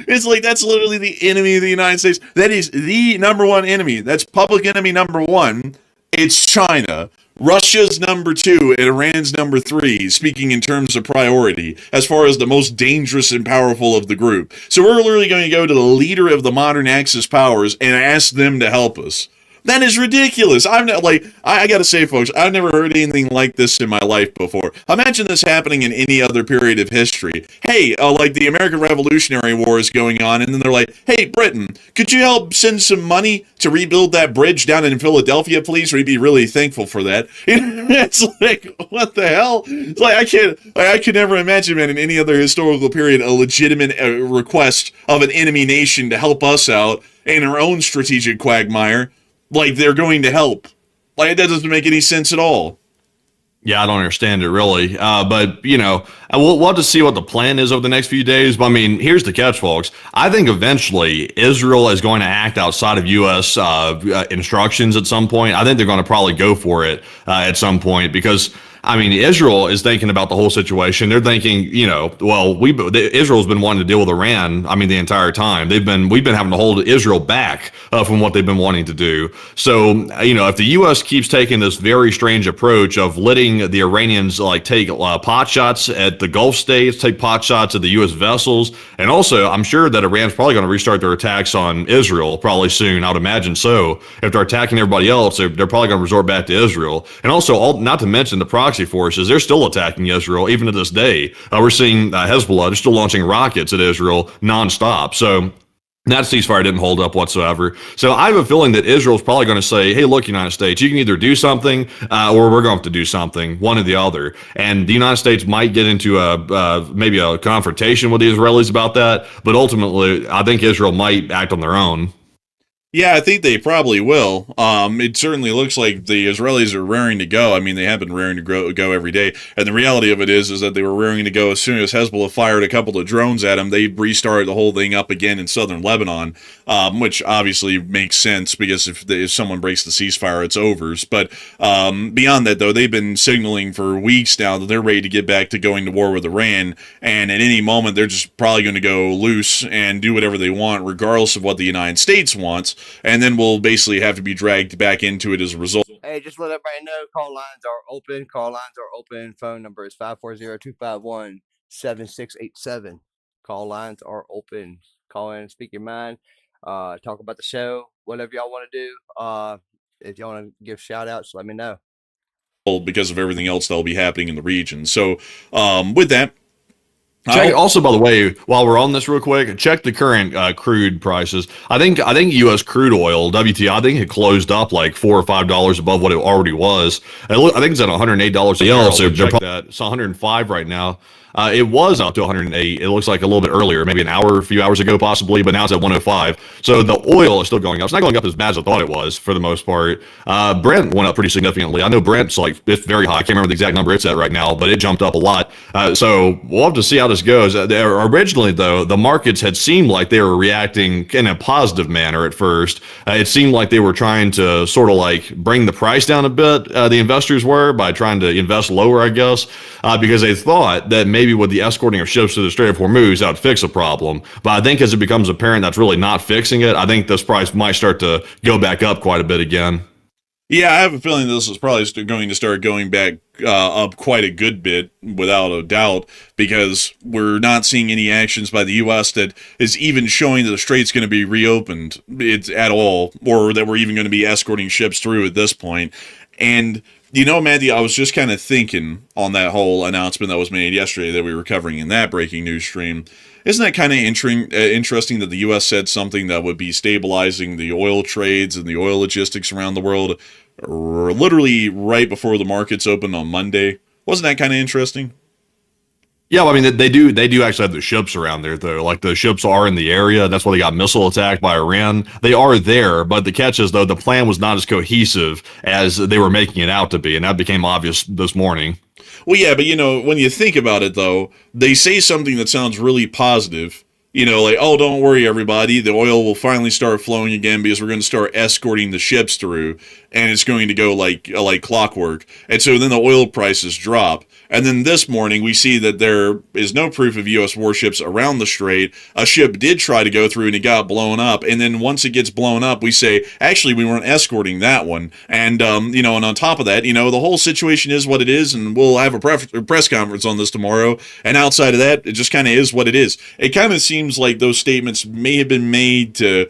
It's like that's literally the enemy of the United States. That is the number one enemy. That's public enemy number one. It's China. Russia's number two and Iran's number three, speaking in terms of priority, as far as the most dangerous and powerful of the group. So we're literally going to go to the leader of the modern Axis powers and ask them to help us. That is ridiculous. I'm not like, I gotta say, folks, I've never heard anything like this in my life before. Imagine this happening in any other period of history. Hey, like the American Revolutionary War is going on, and then they're like, hey, Britain, could you help send some money to rebuild that bridge down in Philadelphia, please? We'd be really thankful for that. It's like, what the hell? It's like, I could never imagine, man, in any other historical period, a legitimate request of an enemy nation to help us out in our own strategic quagmire. Like they're going to help. Like that doesn't make any sense at all. Yeah, I don't understand it really. But, you know, we'll have to see what the plan is over the next few days. But, I mean, here's the catch, folks. I think eventually Israel is going to act outside of U.S. Instructions at some point. I think they're going to probably go for it at some point because, I mean, Israel is thinking about the whole situation. They're thinking, you know, well, Israel's been wanting to deal with Iran. I mean, the entire time we've been having to hold Israel back from what they've been wanting to do. So, you know, if the U.S. keeps taking this very strange approach of letting the Iranians like take pot shots at the Gulf states, take pot shots at the U.S. vessels, and also I'm sure that Iran's probably going to restart their attacks on Israel probably soon. I would imagine so. If they're attacking everybody else, they're probably going to resort back to Israel, and also not to mention the proxy forces, they're still attacking Israel even to this day. We're seeing Hezbollah, they're still launching rockets at Israel nonstop. So that ceasefire didn't hold up whatsoever. So I have a feeling that Israel's probably going to say, hey, look, United States, you can either do something or we're going to have to do something, one or the other. And the United States might get into maybe a confrontation with the Israelis about that. But ultimately, I think Israel might act on their own. Yeah, I think they probably will. It certainly looks like the Israelis are raring to go. I mean, they have been raring to go every day. And the reality of it is that they were raring to go as soon as Hezbollah fired a couple of drones at them. They restarted the whole thing up again in southern Lebanon, which obviously makes sense because if someone breaks the ceasefire, it's over. But beyond that, though, they've been signaling for weeks now that they're ready to get back to going to war with Iran. And at any moment, they're just probably going to go loose and do whatever they want, regardless of what the United States wants. And then we'll basically have to be dragged back into it as a result. Hey, just let everybody know, call lines are open. Call lines are open. Phone number is 540-251-7687. Call lines are open. Call in and speak your mind. Talk about the show, whatever y'all want to do. If y'all want to give shout outs, let me know. Because of everything else that'll be happening in the region. So with that, Also, by the way, while we're on this real quick, check the current crude prices. I think U.S. crude oil, WTI, I think it closed up like $4 or $5 above what it already was. I think it's at $108 a barrel. So check that. It's 105 right now. It was up to 108. It looks like a little bit earlier, maybe a few hours ago possibly, but now it's at 105. So the oil is still going up. It's not going up as bad as I thought it was for the most part. Brent went up pretty significantly. I know Brent's it's very high. I can't remember the exact number it's at right now, but it jumped up a lot. So we'll have to see how this goes. Originally, though, the markets had seemed like they were reacting in a positive manner at first. It seemed like they were trying to sort of like bring the price down a bit, the investors were, by trying to invest lower, I guess, because they thought that maybe with the escorting of ships to the Strait of Hormuz, that would fix a problem. But I think as it becomes apparent that's really not fixing it, I think this price might start to go back up quite a bit again. Yeah, I have a feeling this is probably going to start going back up quite a good bit, without a doubt, because we're not seeing any actions by the U.S. that is even showing that the strait's going to be reopened at all, or that we're even going to be escorting ships through at this point. And you know, Matthew, I was just kind of thinking on that whole announcement that was made yesterday that we were covering in that breaking news stream. Isn't that kind of interesting that the U.S. said something that would be stabilizing the oil trades and the oil logistics around the world literally right before the markets opened on Monday? Wasn't that kind of interesting? Yeah, well, I mean, they do actually have the ships around there, though. Like, the ships are in the area. That's why they got missile attacked by Iran. They are there, but the catch is, though, the plan was not as cohesive as they were making it out to be, and that became obvious this morning. Well, yeah, but, you know, when you think about it, though, they say something that sounds really positive. You know, like, oh, don't worry, everybody. The oil will finally start flowing again because we're going to start escorting the ships through. and it's going to go like clockwork. And so then the oil prices drop. And then this morning we see that there is no proof of U.S. warships around the strait. A ship did try to go through and it got blown up. And then once it gets blown up, we say, actually, we weren't escorting that one. And, and on top of that, the whole situation is what it is. And we'll have a press conference on this tomorrow. And outside of that, it just kind of is what it is. It kind of seems like those statements may have been made to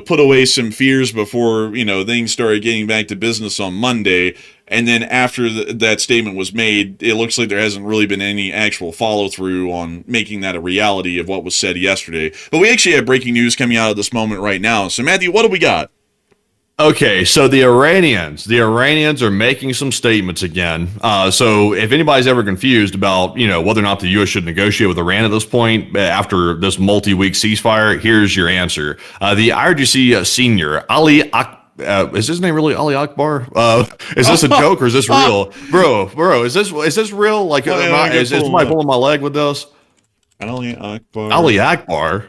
put away some fears before, things started getting back to business on Monday. And then after that statement was made, it looks like there hasn't really been any actual follow through on making that a reality of what was said yesterday. But we actually have breaking news coming out of this moment right now. So Matthew, what do we got? Okay, so the Iranians are making some statements again. So if anybody's ever confused about, whether or not the U.S. should negotiate with Iran at this point after this multi-week ceasefire, here's your answer. The IRGC senior, Ali is his name really Ali Akbar? Is this a joke or is this real? Bro, is this real? Like, is somebody pulling my leg with this? Ali Akbar. Ali Akbar?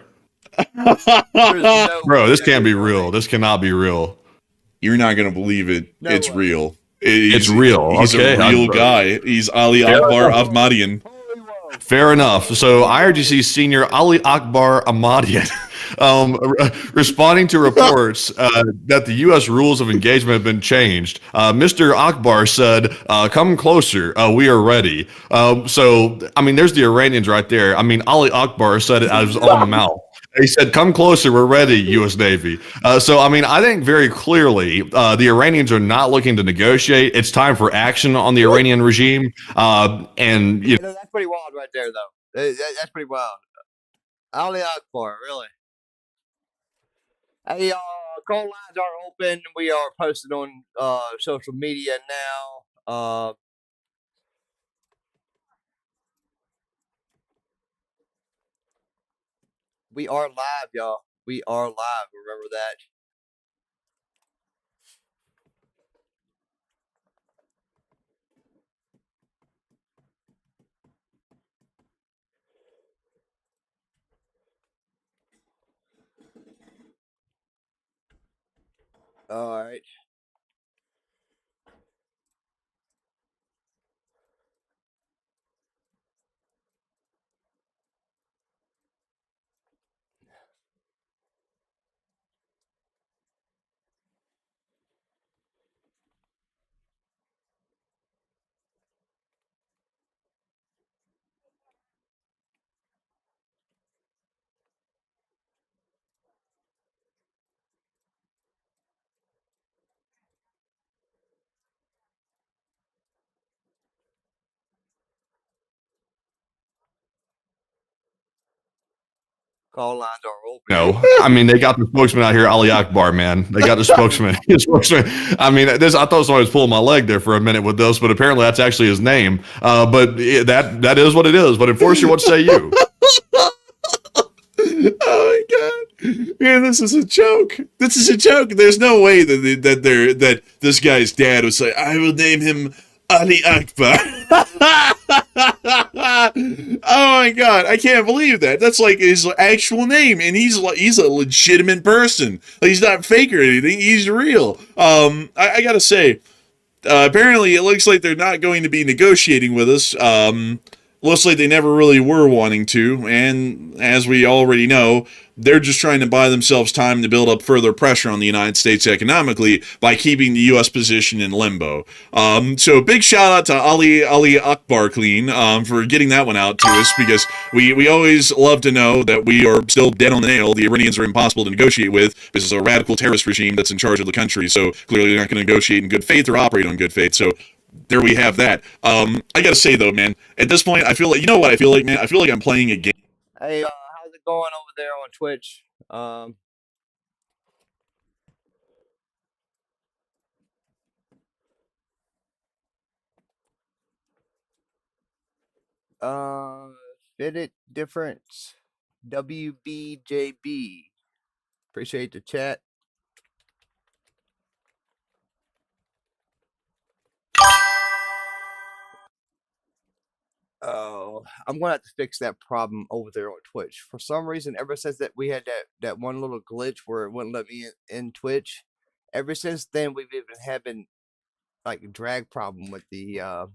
Bro, this can't be real. This cannot be real. You're not going to believe it. No it's way. Real. It's real. He's a real guy. He's Ali Akbar Ahmadian. Fair enough. So IRGC senior Ali Akbar Ahmadian responding to reports that the U.S. rules of engagement have been changed. Mr. Akbar said, come closer. We are ready. So, there's the Iranians right there. Ali Akbar said it out of his own mouth. He said, come closer, we're ready, U.S. Navy. I think very clearly the Iranians are not looking to negotiate. It's time for action on the Iranian regime. That's pretty wild right there, though. That's pretty wild. Ali Akbar, really. Hey, call lines are open. We are posted on social media now. We are live, y'all. We are live. Remember that. All right. Call lines are open. No, they got the spokesman out here, Ali Akbar, man. They got the spokesman. I thought somebody was pulling my leg there for a minute with this, but apparently that's actually his name. But that is what it is. But Enforcer, what say you? Oh my god, man! This is a joke. This is a joke. There's no way that this guy's dad would say, "I will name him Ali Akbar." Oh my god, I can't believe that. That's like his actual name, and he's a legitimate person. He's not fake or anything. He's real. I gotta say, apparently it looks like they're not going to be negotiating with us. Looks like they never really were wanting to, and as we already know, they're just trying to buy themselves time to build up further pressure on the United States economically by keeping the U.S. position in limbo. So big shout out to Ali Akbar Clean for getting that one out to us, because we always love to know that we are still dead on the nail. The Iranians are impossible to negotiate with. This is a radical terrorist regime that's in charge of the country, so clearly they're not going to negotiate in good faith or operate on good faith. So there we have that. I gotta say though, man, at this point, I feel like, what I feel like, man? I feel like I'm playing a game. Hey, how's it going over there on Twitch? Fit it difference. WBJB. Appreciate the chat. Oh, I'm gonna have to fix that problem over there on Twitch. For some reason, ever since that we had that one little glitch where it wouldn't let me in Twitch, Ever since then, we've even having like a drag problem with the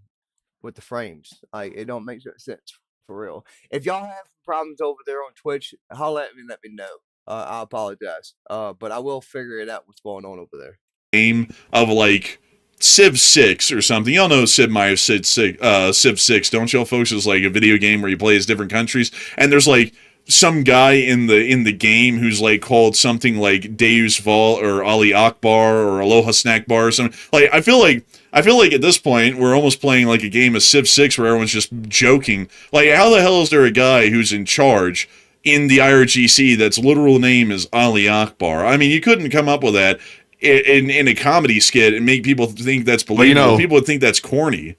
frames. Like it don't make sense for real. If y'all have problems over there on Twitch, holla at me. Let me know. I apologize. But I will figure it out what's going on over there. Game of like Civ 6 or something. Y'all know Civ 6, don't y'all folks? It's like a video game where you play as different countries, and there's like some guy in the game who's like called something like Deus Vol or Ali Akbar or Aloha Snack Bar or something. Like I feel like at this point we're almost playing like a game of Civ 6 where everyone's just joking. Like how the hell is there a guy who's in charge in the IRGC that's literal name is Ali Akbar? I mean, you couldn't come up with that in a comedy skit and make people think that's believable. People would think that's corny.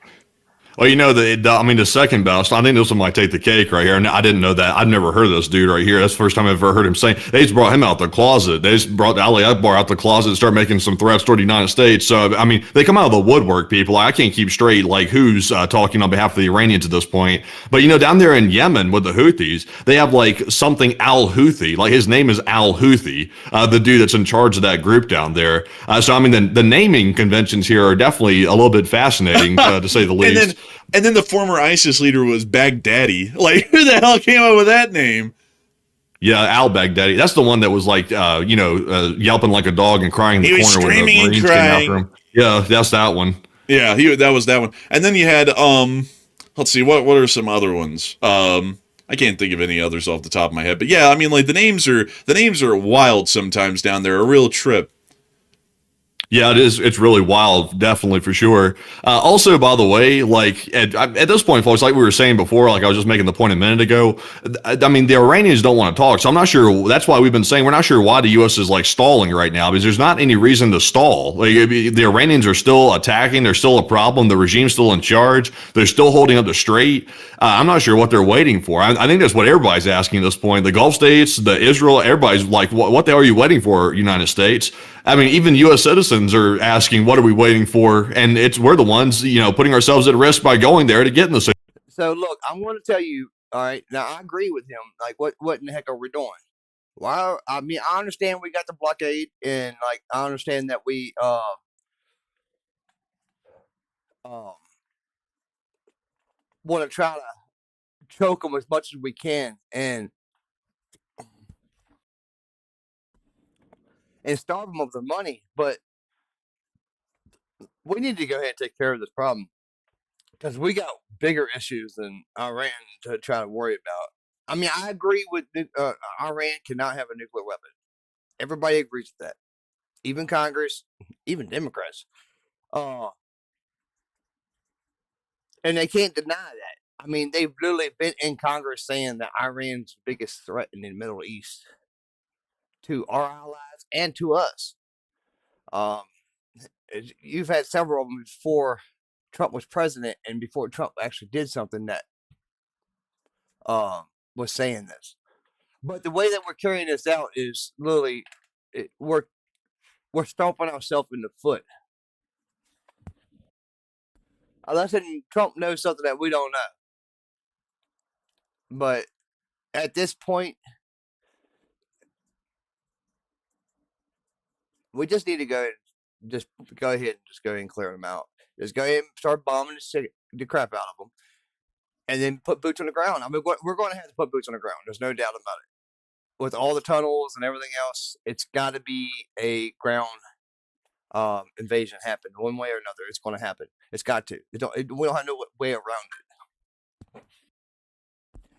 Well, the second best, I think this one might take the cake right here. And I didn't know that. I've never heard of this dude right here. That's the first time I've ever heard him say. They just brought him out the closet. They just brought Ali Akbar out the closet and started making some threats toward the United States. So, they come out of the woodwork, people. I can't keep straight, like, who's talking on behalf of the Iranians at this point. But, down there in Yemen with the Houthis, they have, like, something al-Houthi. Like, his name is al-Houthi, the dude that's in charge of that group down there. The naming conventions here are definitely a little bit fascinating, to say the least. And then the former ISIS leader was Baghdadi. Like, who the hell came up with that name? Yeah, al-Baghdadi. That's the one that was like, yelping like a dog and crying in the corner when the Marines came after him. Yeah, that's that one. Yeah, that was that one. And then you had, let's see, what are some other ones? I can't think of any others off the top of my head. But yeah, like the names are wild sometimes down there. A real trip. Yeah, it is. It's really wild, definitely, for sure. Also, by the way, like at this point, folks, like we were saying before, like I was just making the point a minute ago. The Iranians don't want to talk, so I'm not sure. That's why we've been saying we're not sure why the U.S. is like stalling right now, because there's not any reason to stall. Like the Iranians are still attacking. They're still a problem. The regime's still in charge. They're still holding up the strait. I'm not sure what they're waiting for. I think that's what everybody's asking at this point. The Gulf states, the Israel, everybody's like, what the hell are you waiting for, United States? Even U.S. citizens are asking, what are we waiting for? And we're the ones, putting ourselves at risk by going there to get in the situation. So look, I'm going to tell you, all right, now I agree with him. Like, what in the heck are we doing? Why? I understand we got the blockade, and like, I understand that we, want to try to choke them as much as we can and starve them of their money, but we need to go ahead and take care of this problem because we got bigger issues than Iran to try to worry about. I agree with Iran cannot have a nuclear weapon. Everybody agrees with that, even Congress, even Democrats, and they can't deny that. They've literally been in Congress saying that Iran's the biggest threat in the Middle East to our allies and to us. You've had several of them before Trump was president and before Trump actually did something that was saying this. But the way that we're carrying this out is literally we're stomping ourselves in the foot. Unless Trump knows something that we don't know. But at this point, we just need to go ahead and clear them out. Just go ahead and start bombing the crap out of them, and then put boots on the ground. We're going to have to put boots on the ground. There's no doubt about it. With all the tunnels and everything else, it's got to be a ground invasion happen one way or another. It's going to happen. It's got to. We don't have no way around it.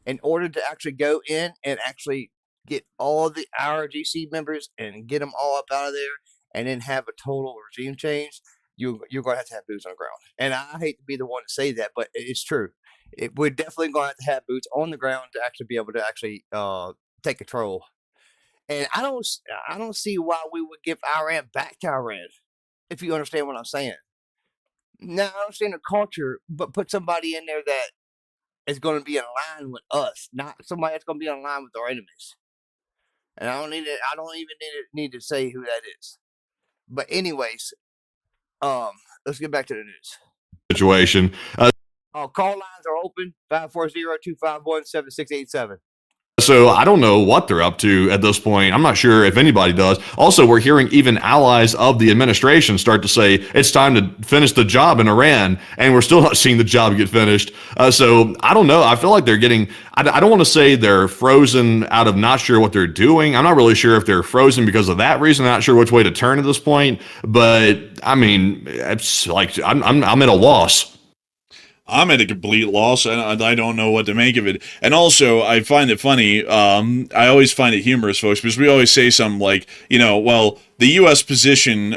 In order to actually go in and actually get all the IRGC members and get them all up out of there, and then have a total regime change, you're going to have boots on the ground. And I hate to be the one to say that, but it's true. We're definitely going to have boots on the ground to actually be able to actually take control. And I don't see why we would give Iran back to Iran, if you understand what I'm saying. Now, I understand the culture, but put somebody in there that is going to be in line with us, not somebody that's going to be in line with our enemies. And I don't even need to say who that is. But anyways, let's get back to the news. Situation. Call lines are open, 540-251-7687. So I don't know what they're up to at this point. I'm not sure if anybody does. Also, we're hearing even allies of the administration start to say it's time to finish the job in Iran, and we're still not seeing the job get finished. So I don't know. I feel like they're getting, I don't want to say they're frozen out of not sure what they're doing. I'm not really sure if they're frozen because of that reason. I'm not sure which way to turn at this point. But I mean, it's like I'm at a loss. I'm at a complete loss, and I don't know what to make of it. And also, I find it funny. I always find it humorous, folks, because we always say something like, well, the U.S. position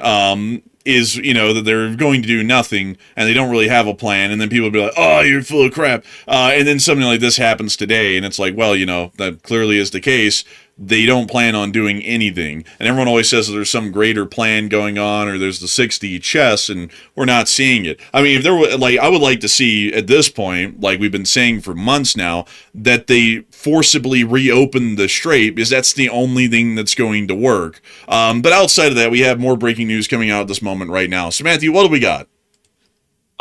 is, that they're going to do nothing, and they don't really have a plan. And then people will be like, oh, you're full of crap. And then something like this happens today, and it's like, well, that clearly is the case. They don't plan on doing anything. And everyone always says that there's some greater plan going on, or there's the 60 chess, and we're not seeing it. I mean, if there were, I would like to see at this point, like we've been saying for months now, that they forcibly reopen the strait, because that's the only thing that's going to work. But outside of that, we have more breaking news coming out at this moment right now. So, Matthew, what do we got?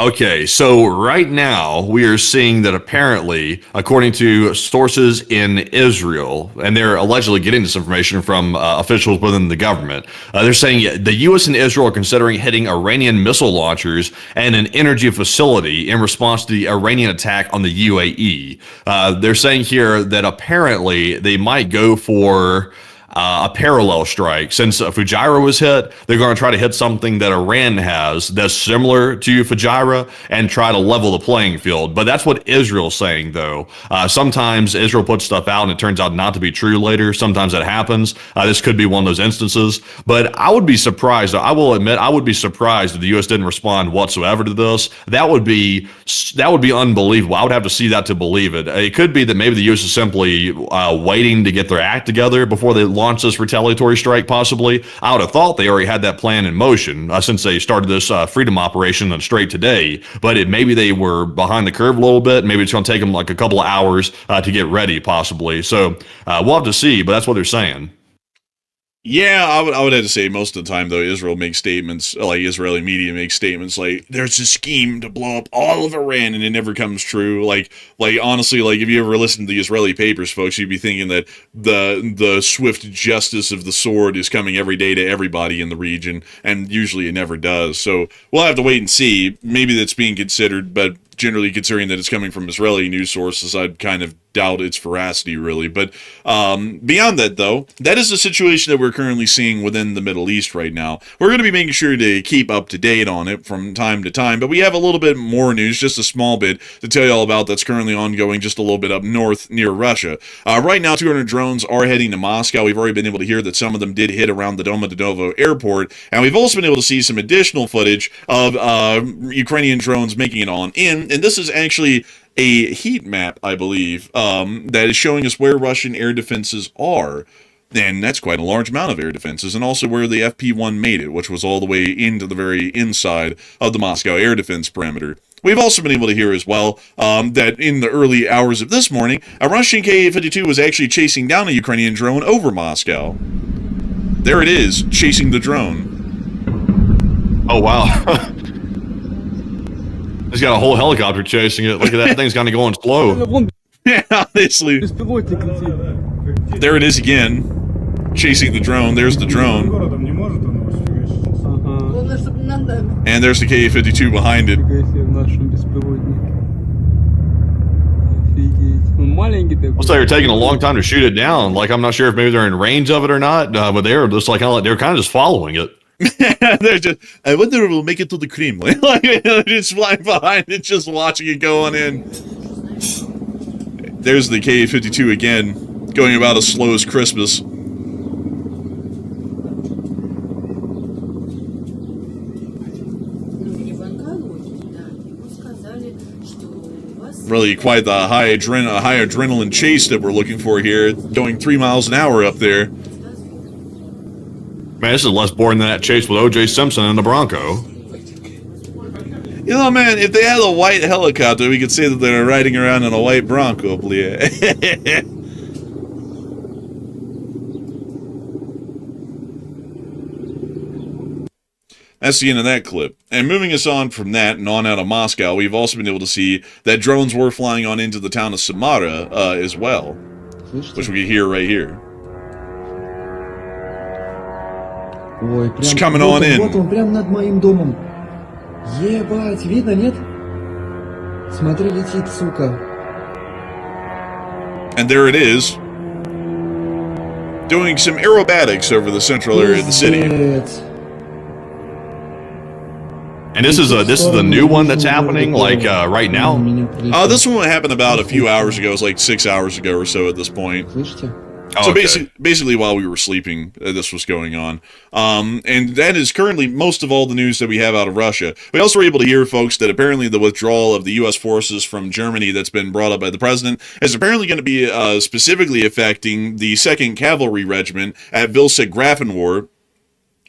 Okay, so right now we are seeing that apparently, according to sources in Israel, and they're allegedly getting this information from officials within the government, they're saying the U.S. and Israel are considering hitting Iranian missile launchers and an energy facility in response to the Iranian attack on the UAE. They're saying here that apparently they might go for a parallel strike. Since Fujairah was hit, they're going to try to hit something that Iran has that's similar to Fujairah and try to level the playing field. But that's what Israel's saying, though. Sometimes Israel puts stuff out and it turns out not to be true later. Sometimes that happens. This could be one of those instances. But I would be surprised. I will admit, I would be surprised if the U.S. didn't respond whatsoever to this. That would be unbelievable. I would have to see that to believe it. It could be that maybe the U.S. is simply waiting to get their act together before they launch this retaliatory strike, possibly. I would have thought they already had that plan in motion since they started this freedom operation on Strait today, but maybe they were behind the curve a little bit. Maybe it's going to take them like a couple of hours to get ready, possibly. So we'll have to see, but that's what they're saying. Yeah, I would have to say most of the time, though, Israel makes statements, like Israeli media makes statements like, there's a scheme to blow up all of Iran, and it never comes true. Like honestly, like if you ever listen to the Israeli papers, folks, you'd be thinking that the swift justice of the sword is coming every day to everybody in the region, and usually it never does. So we'll have to wait and see. Maybe that's being considered, but generally considering that it's coming from Israeli news sources, I'd kind of doubt its veracity, really. But beyond that, though, that is the situation that we're currently seeing within the Middle East right now. We're going to be making sure to keep up to date on it from time to time, but we have a little bit more news, just a small bit, to tell you all about that's currently ongoing just a little bit up north near Russia. Right now, 200 drones are heading to Moscow. We've already been able to hear that some of them did hit around the Domodedovo airport, and we've also been able to see some additional footage of Ukrainian drones making it on in, and this is actually a heat map, I believe, that is showing us where Russian air defenses are. And that's quite a large amount of air defenses, and also where the FP-1 made it, which was all the way into the very inside of the Moscow air defense perimeter. We've also been able to hear as well that in the early hours of this morning, a Russian Ka-52 was actually chasing down a Ukrainian drone over Moscow. There it is, chasing the drone. Oh, wow. He's got a whole helicopter chasing it. Look at that thing's kind of going slow. Yeah, honestly. There it is again, chasing the drone. There's the drone. And there's the Ka-52 behind it. Looks like they're taking a long time to shoot it down. Like, I'm not sure if maybe they're in range of it or not, but they're just like, they're kind of just following it. They're just, I wonder if we'll make it to the Kremlin. Like, just flying behind it, just watching it go on in. There's the Ka-52 again, going about as slow as Christmas. Really quite the high adrenaline chase that we're looking for here, going 3 miles an hour up there. Man, this is less boring than that chase with O.J. Simpson in the Bronco. You know, man, if they had a white helicopter, we could say that they're riding around in a white Bronco, please. That's the end of that clip. And moving us on from that and on out of Moscow, we've also been able to see that drones were flying on into the town of Samara as well. which we can hear right here. Ой, It's прям coming вот on in. Вот он, прям над моим домом. Ебать, видно, нет? Смотри, летит, сука. And there it is, doing some aerobatics over the central area of the city. Пиздец. And this is the new one that's happening, like right now. This one happened about a few hours ago. It was like 6 hours ago or so at this point. Слышите? So Okay. basically, while we were sleeping, this was going on. And that is currently most of all the news that we have out of Russia. We also were able to hear, folks, that apparently the withdrawal of the U.S. forces from Germany that's been brought up by the president is apparently going to be specifically affecting the 2nd Cavalry Regiment at Vilsek-Grafenwohr,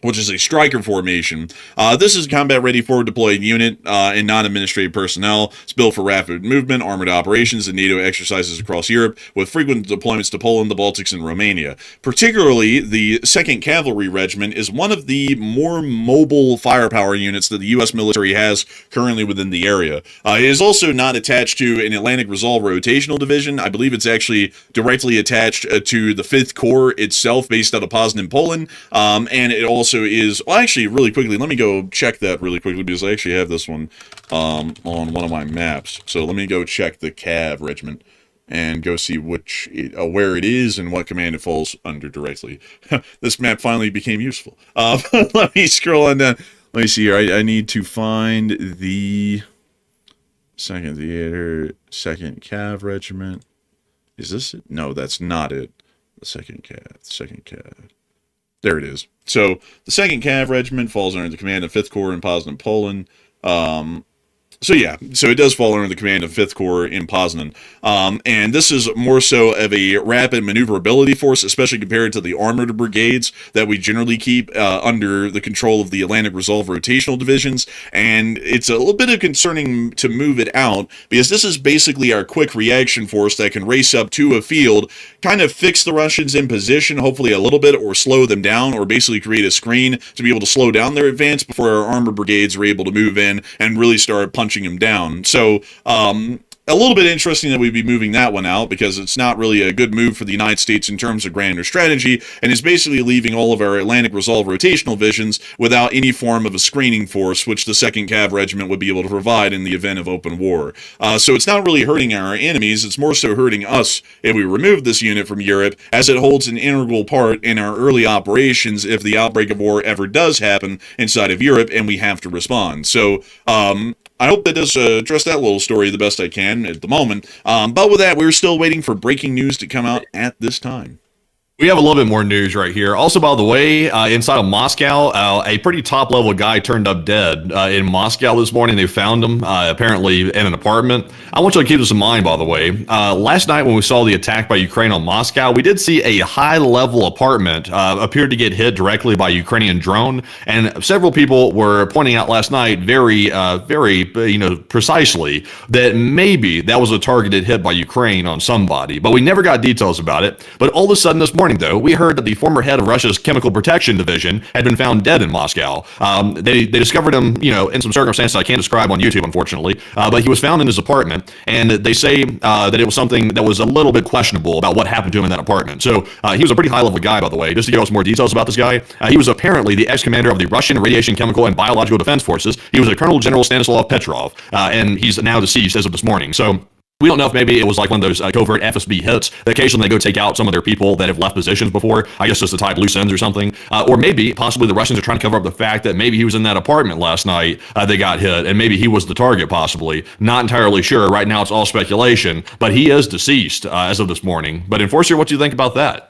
which is a striker formation. This is a combat-ready forward-deployed unit and non-administrative personnel. It's built for rapid movement, armored operations, and NATO exercises across Europe, with frequent deployments to Poland, the Baltics, and Romania. Particularly, the 2nd Cavalry Regiment is one of the more mobile firepower units that the U.S. military has currently within the area. It is also not attached to an Atlantic Resolve rotational division. I believe it's actually directly attached to the 5th Corps itself, based out of Poznan, Poland, and it also is, well, actually, really quickly, let me go check that really quickly, because I actually have this one on one of my maps. So let me go check the Cav regiment and go see where it is and what command it falls under directly. This map finally became useful. Let me scroll on down. Let me see here. I need to find the 2nd Theater, 2nd Cav regiment. Is this it? No, that's not it. The 2nd Cav. There it is. So the 2nd Cav Regiment falls under the command of 5th Corps in Poznan, Poland. So it does fall under the command of 5th Corps in Poznan. And this is more so of a rapid maneuverability force, especially compared to the armored brigades that we generally keep under the control of the Atlantic Resolve rotational divisions. And it's a little bit of concerning to move it out, because this is basically our quick reaction force that can race up to a field, kind of fix the Russians in position, hopefully a little bit, or slow them down, or basically create a screen to be able to slow down their advance before our armored brigades are able to move in and really start punching them down. So a little bit interesting that we'd be moving that one out, because it's not really a good move for the United States in terms of grander strategy, and is basically leaving all of our Atlantic Resolve rotational divisions without any form of a screening force, which the 2nd Cav Regiment would be able to provide in the event of open war. So it's not really hurting our enemies, it's more so hurting us if we remove this unit from Europe, as it holds an integral part in our early operations if the outbreak of war ever does happen inside of Europe and we have to respond. So, I hope that does address that little story the best I can at the moment. But with that, we're still waiting for breaking news to come out at this time. We have a little bit more news right here. Also, by the way, inside of Moscow, a pretty top-level guy turned up dead in Moscow this morning. They found him apparently in an apartment. I want you to keep this in mind, by the way. Last night when we saw the attack by Ukraine on Moscow, we did see a high-level apartment appeared to get hit directly by a Ukrainian drone, and several people were pointing out last night very precisely that maybe that was a targeted hit by Ukraine on somebody, but we never got details about it. But all of a sudden this morning, though, we heard that the former head of Russia's chemical protection division had been found dead in Moscow. They discovered him, in some circumstances I can't describe on YouTube, unfortunately, but he was found in his apartment, and they say that it was something that was a little bit questionable about what happened to him in that apartment. So he was a pretty high-level guy, by the way. Just to give us more details about this guy, he was apparently the ex-commander of the Russian Radiation, Chemical, and Biological Defense Forces. He was a Colonel General Stanislav Petrov, and he's now deceased as of this morning. So we don't know if maybe it was like one of those covert FSB hits that occasionally they go take out some of their people that have left positions before, I guess just to tie up loose ends or something. Or maybe, possibly the Russians are trying to cover up the fact that maybe he was in that apartment last night, they got hit, and maybe he was the target possibly. Not entirely sure. Right now it's all speculation, but he is deceased as of this morning. But Enforcer, what do you think about that?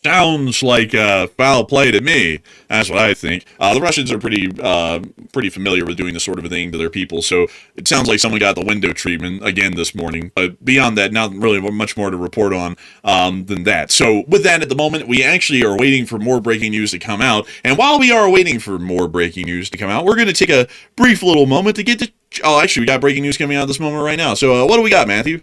Sounds like foul play to me. That's what I think. The Russians are pretty familiar with doing this sort of a thing to their people, so it sounds like someone got the window treatment again this morning. But beyond that, not really much more to report on than that. So with that, at the moment, we actually are waiting for more breaking news to come out. And while we are waiting for more breaking news to come out, we're going to take a brief little moment to get to... Oh, actually, we got breaking news coming out at this moment right now. So what do we got, Matthew?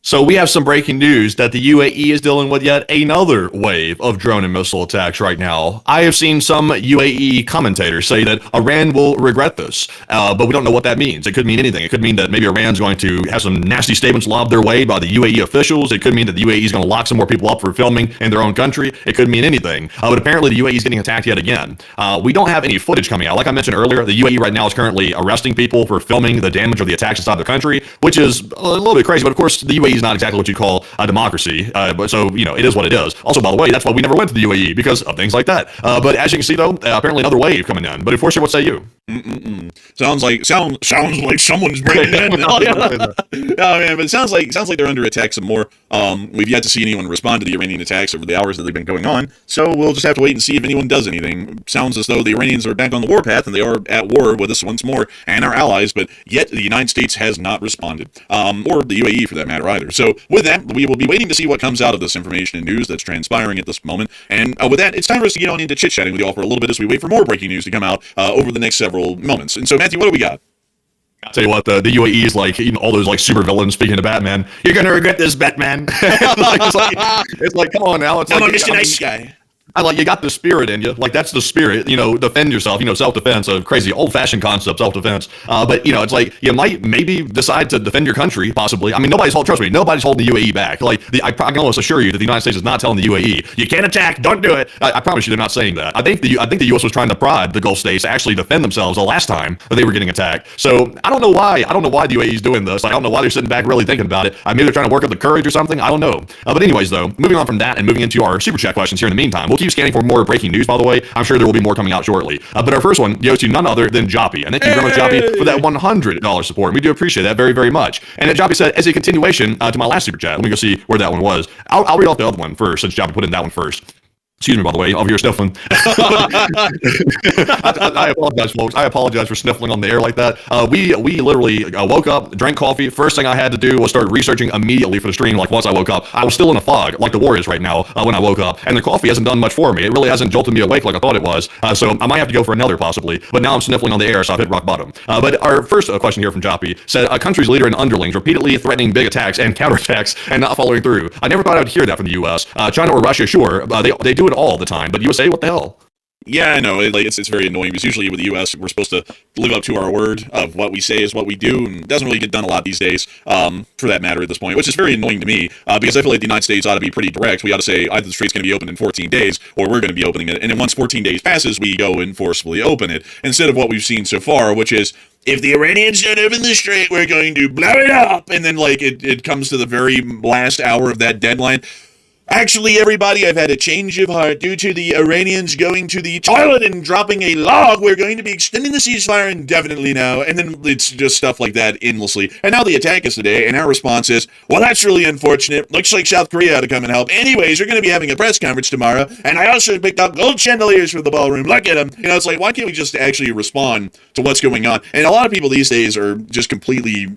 So we have some breaking news that the UAE is dealing with yet another wave of drone and missile attacks right now. I have seen some UAE commentators say that Iran will regret this, but we don't know what that means. It could mean anything. It could mean that maybe Iran's going to have some nasty statements lobbed their way by the UAE officials. It could mean that the UAE is going to lock some more people up for filming in their own country. It could mean anything. But apparently the UAE is getting attacked yet again. We don't have any footage coming out. Like I mentioned earlier, the UAE right now is currently arresting people for filming the damage of the attacks inside the country, which is a little bit crazy. But of course, the UAE is not exactly what you call a democracy, but so it is what it is. Also, by the way, that's why we never went to the UAE, because of things like that. But as you can see, though, apparently another wave coming in. But Enforcer, what say you? Sounds like someone's breaking in. Oh man, but it sounds like they're under attack some more. We've yet to see anyone respond to the Iranian attacks over the hours that they've been going on, so we'll just have to wait and see if anyone does anything. Sounds as though the Iranians are back on the warpath and they are at war with us once more and our allies, but yet the United States has not responded, or the UAE for that matter either. So with that, we will be waiting to see what comes out of this information and news that's transpiring at this moment. And with that, it's time for us to get on into chit-chatting with you all for a little bit as we wait for more breaking news to come out over the next several moments. And so, Matthew, what do we got? I'll tell you what, the UAE is like all those like super villains speaking to Batman. You're gonna regret this, Batman. it's like, come on now. It's Come like, on, Mr. Nice Guy. You got the spirit in you. Like, that's the spirit, defend yourself, self-defense, a crazy old-fashioned concept, self-defense. But, it's like, you might maybe decide to defend your country, possibly. I mean, trust me, nobody's holding the UAE back. Like, I can almost assure you that the United States is not telling the UAE, you can't attack, don't do it. I promise you they're not saying that. I think the U.S. was trying to prod the Gulf states to actually defend themselves the last time that they were getting attacked. So, I don't know why the UAE is doing this. I don't know why they're sitting back really thinking about it. Maybe they're trying to work up the courage or something. I don't know. But anyways, though, moving on from that and moving into our super chat questions here in the meantime, we'll keep scanning for more breaking news, by the way. I'm sure there will be more coming out shortly. But our first one goes to none other than Joppy. And thank you very much, Joppy, for that $100 support. We do appreciate that very, very much. And Joppy said, as a continuation to my last super chat, let me go see where that one was. I'll read off the other one first, since Joppy put in that one first. Excuse me, by the way, over here sniffling. I apologize, folks. I apologize for sniffling on the air like that. We literally woke up, drank coffee. First thing I had to do was start researching immediately for the stream. Like, once I woke up, I was still in a fog, like the war is right now when I woke up. And the coffee hasn't done much for me. It really hasn't jolted me awake like I thought it was. So I might have to go for another, possibly. But now I'm sniffling on the air, so I've hit rock bottom. But our first question here from Joppy said, a country's leader and underlings repeatedly threatening big attacks and counterattacks and not following through. I never thought I would hear that from the U.S. China or Russia, sure, they do it all the time. But USA, what the hell? Yeah, I know. It's very annoying because usually with the U.S., we're supposed to live up to our word of what we say is what we do, and it doesn't really get done a lot these days, for that matter at this point, which is very annoying to me because I feel like the United States ought to be pretty direct. We ought to say either the strait's going to be open in 14 days or we're going to be opening it, and then once 14 days passes, we go and forcibly open it, instead of what we've seen so far, which is, if the Iranians don't open the strait, we're going to blow it up, and then it comes to the very last hour of that deadline. Actually, everybody, I've had a change of heart due to the Iranians going to the toilet and dropping a log. We're going to be extending the ceasefire indefinitely now. And then it's just stuff like that endlessly. And now they attack us today, and our response is, well, that's really unfortunate. Looks like South Korea ought to come and help. Anyways, we're going to be having a press conference tomorrow, and I also picked up gold chandeliers for the ballroom. Look at them. It's like, why can't we just actually respond to what's going on? And a lot of people these days are just completely,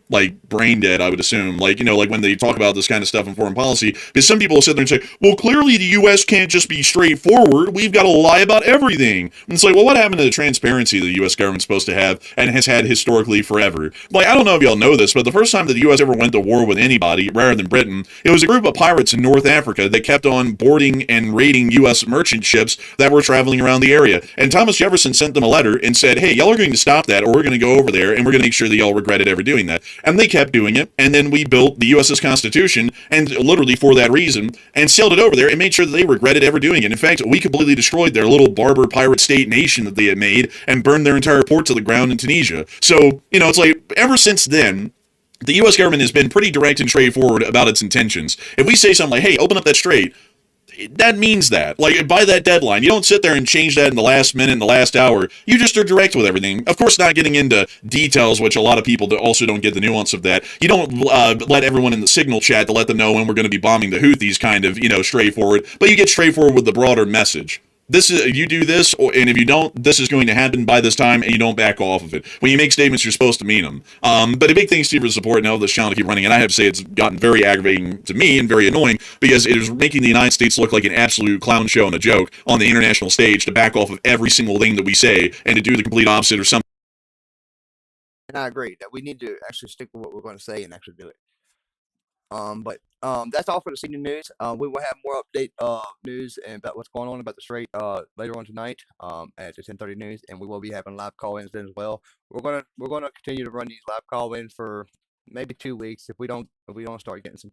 brain dead, I would assume. When they talk about this kind of stuff in foreign policy, because some people will sit there and say, well, clearly the U.S. can't just be straightforward. We've got to lie about everything. And it's like, well, what happened to the transparency the U.S. government's supposed to have and has had historically forever? I don't know if y'all know this, but the first time that the U.S. ever went to war with anybody, rather than Britain, it was a group of pirates in North Africa that kept on boarding and raiding U.S. merchant ships that were traveling around the area. And Thomas Jefferson sent them a letter and said, hey, y'all are going to stop that, or we're going to go over there, and we're going to make sure that y'all regretted ever doing that. And they kept doing it, and then we built the U.S.'s Constitution, and literally for that reason, and sailed it over there and made sure that they regretted ever doing it. In fact, we completely destroyed their little barber pirate state nation that they had made and burned their entire port to the ground in Tunisia. So, it's like, ever since then, the U.S. government has been pretty direct and straightforward about its intentions. If we say something like, hey, open up that strait, that means that. By that deadline. You don't sit there and change that in the last minute, in the last hour. You just are direct with everything. Of course, not getting into details, which a lot of people also don't get the nuance of that. You don't let everyone in the signal chat to let them know when we're going to be bombing the Houthis kind of, straightforward. But you get straightforward with the broader message. You do this, and if you don't, this is going to happen by this time, and you don't back off of it. When you make statements, you're supposed to mean them. But a big thanks to you for the support, and I know this channel to keep running, and I have to say it's gotten very aggravating to me and very annoying, because it is making the United States look like an absolute clown show and a joke on the international stage to back off of every single thing that we say, and to do the complete opposite or something. And I agree that we need to actually stick with what we're going to say and actually do it. But that's all for the senior news. We will have more update news and about what's going on about the Strait later on tonight at the 10:30 news, and we will be having live call-ins then as well. We're gonna continue to run these live call-ins for maybe 2 weeks if we don't start getting some